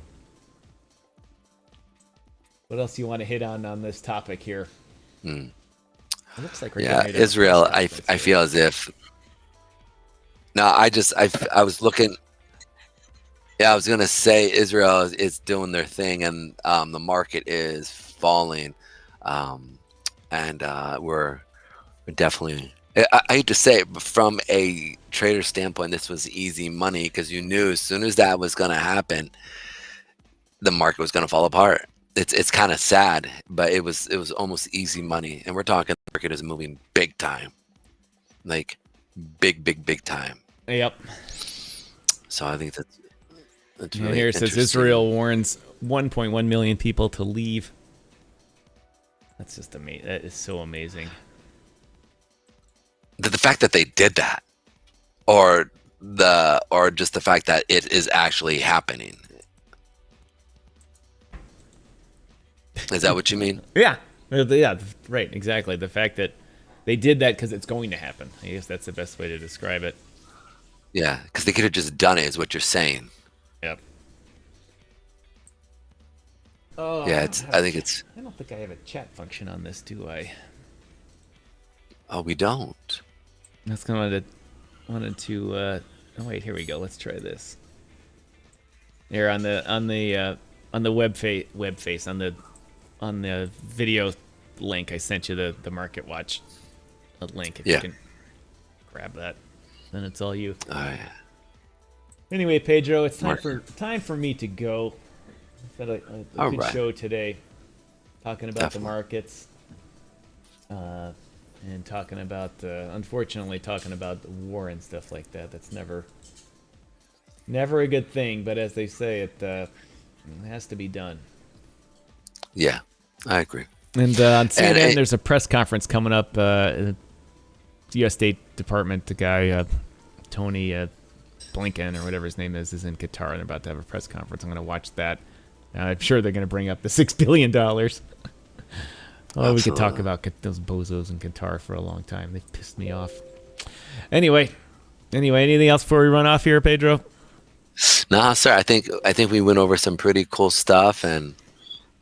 what else do you want to hit on this topic here? It looks like we're getting Israel. I feel as if. No, I was looking. Yeah, I was gonna say Israel is doing their thing, and the market is falling, and we're definitely. I hate to say it, but from a trader standpoint, this was easy money because you knew as soon as that was gonna happen, the market was gonna fall apart. It's kind of sad, but it was almost easy money, and we're talking the market is moving big time, like big time. Yep. So I think that's And really here it says Israel warns 1.1 million people to leave. That's just amazing. That is so amazing. The fact that they did that, or just the fact that it is actually happening. Is that what you mean? Yeah, right, exactly. The fact that they did that because it's going to happen. I guess that's the best way to describe it. Yeah, because they could have just done it, is what you're saying. Yep. Yeah, I think it's. I don't think I have a chat function on this, do I? Oh, we don't. That's gonna wanted to. Oh wait, here we go. Let's try this. Here on the web face on the video link, I sent you the Market Watch link. If you can grab that, then it's all you. Anyway, Pedro, it's time for me to go. I've had a good show today, talking about the markets, and talking about unfortunately talking about the war and stuff like that. That's never a good thing, but as they say, it has to be done. Yeah, I agree. And on CNN, there's a press conference coming up. The U.S. State Department, the guy, Tony Blinken, or whatever his name is in Qatar, and they're about to have a press conference. I'm going to watch that. I'm sure they're going to bring up the $6 billion. We could talk about those bozos in Qatar for a long time. They've pissed me off. Anyway, anything else before we run off here, Pedro? Nah, sir. I think we went over some pretty cool stuff, and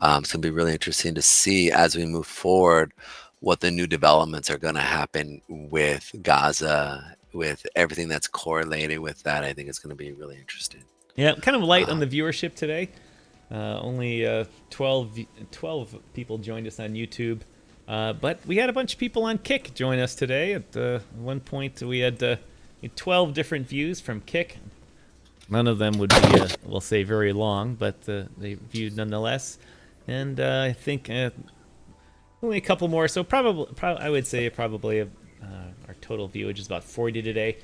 it's gonna be really interesting to see as we move forward what the new developments are going to happen with Gaza, with everything that's correlated with that. I think it's going to be really interesting. Yeah, kind of light on the viewership today. Only 12 people joined us on YouTube, but we had a bunch of people on Kick join us today. At one point, we had 12 different views from Kick. None of them would be, we'll say, very long, but they viewed nonetheless. And I think only a couple more. So probably I would say probably our total viewage is about 40 today.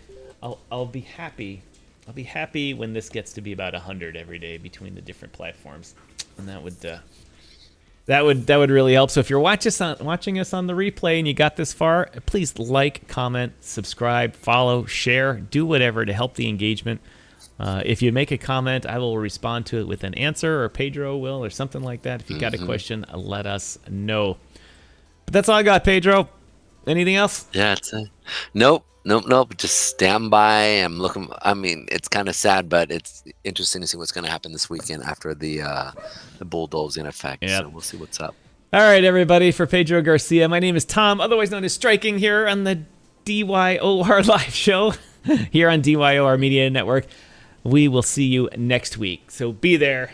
I'll be happy. I'll be happy when this gets to be about 100 every day between the different platforms, and that would really help. So if you're watching us on the replay and you got this far, please like, comment, subscribe, follow, share, do whatever to help the engagement. If you make a comment, I will respond to it with an answer, or Pedro will, or something like that. If you got a question, let us know. But that's all I got, Pedro. Anything else? Yeah, nope. Just stand by. I'm looking. I mean, it's kind of sad, but it's interesting to see what's going to happen this weekend after the bulldoze in effect. Yep. So we'll see what's up. All right, everybody. For Pedro Garcia, my name is Tom, otherwise known as Striking, here on the DYOR live show here on DYOR Media Network. We will see you next week, so be there.